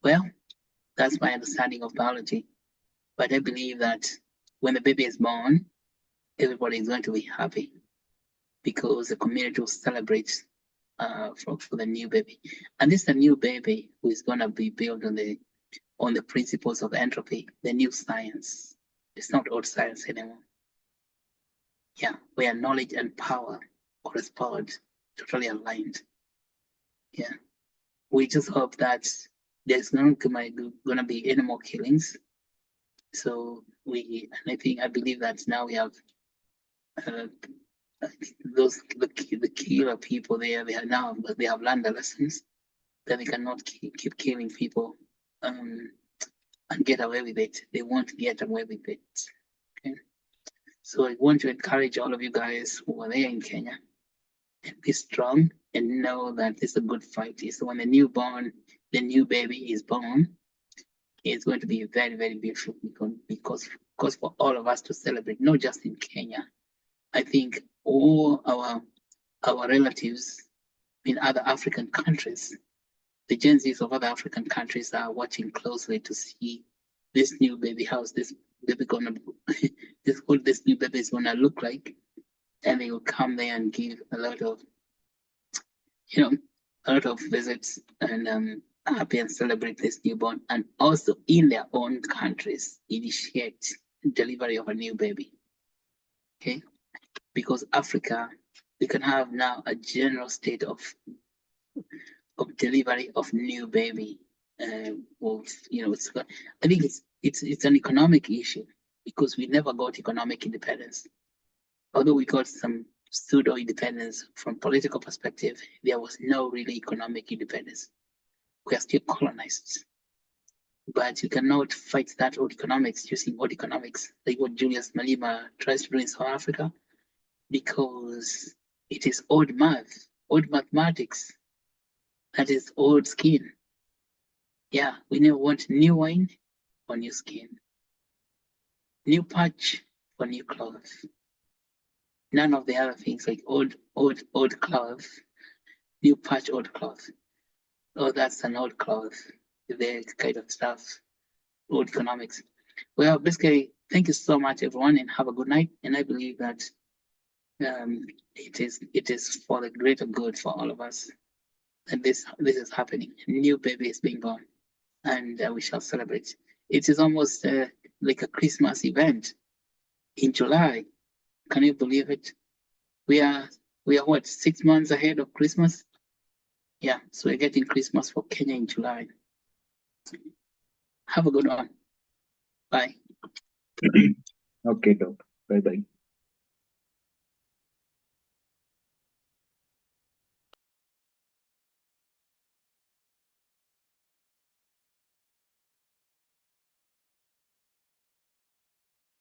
Well, that's my understanding of biology. But I believe that when the baby is born, everybody is going to be happy, because the community will celebrate for the new baby. And this is a new baby who is going to be built on the principles of entropy, the new science. It's not old science anymore. Yeah, where knowledge and power correspond, totally aligned. Yeah, we just hope that there's not going to be any more killings. So I believe that now we have the killer people there. They have learned the lessons that they cannot keep killing people and get away with it. They won't get away with it. Okay, so I want to encourage all of you guys who are there in Kenya, and be strong and know that this is a good fight. So when the new baby is born, it's going to be very, very beautiful, because for all of us to celebrate, not just in Kenya. I think all our relatives in other African countries, the Gen Zs of other African countries, are watching closely to see this new baby, how's this baby gonna this new baby is gonna look like, and they will come there and give a lot of visits and happy and celebrate this newborn, and also in their own countries initiate delivery of a new baby. Okay, because Africa, we can have now a general state of delivery of new baby. I think it's an economic issue, because we never got economic independence. Although we got some pseudo independence from political perspective, there was no really economic independence. We are still colonized. But you cannot fight that old economics using old economics, like what Julius Malema tries to do in South Africa, because it is old math, old mathematics. That is old skin. Yeah, we never want new wine or new skin. New patch for new clothes. None of the other things, like old cloth, new patch, old cloth. Oh, that's an old cloth. The kind of stuff, old economics. Well, basically, thank you so much, everyone, and have a good night. And I believe that it is for the greater good for all of us that this is happening. A new baby is being born. and we shall celebrate. It is almost like a Christmas event in July. Can you believe it? We are what, 6 months ahead of Christmas? Yeah, so we're getting Christmas for Kenya in July. Have a good one. Bye. Okay, Doc. Bye bye.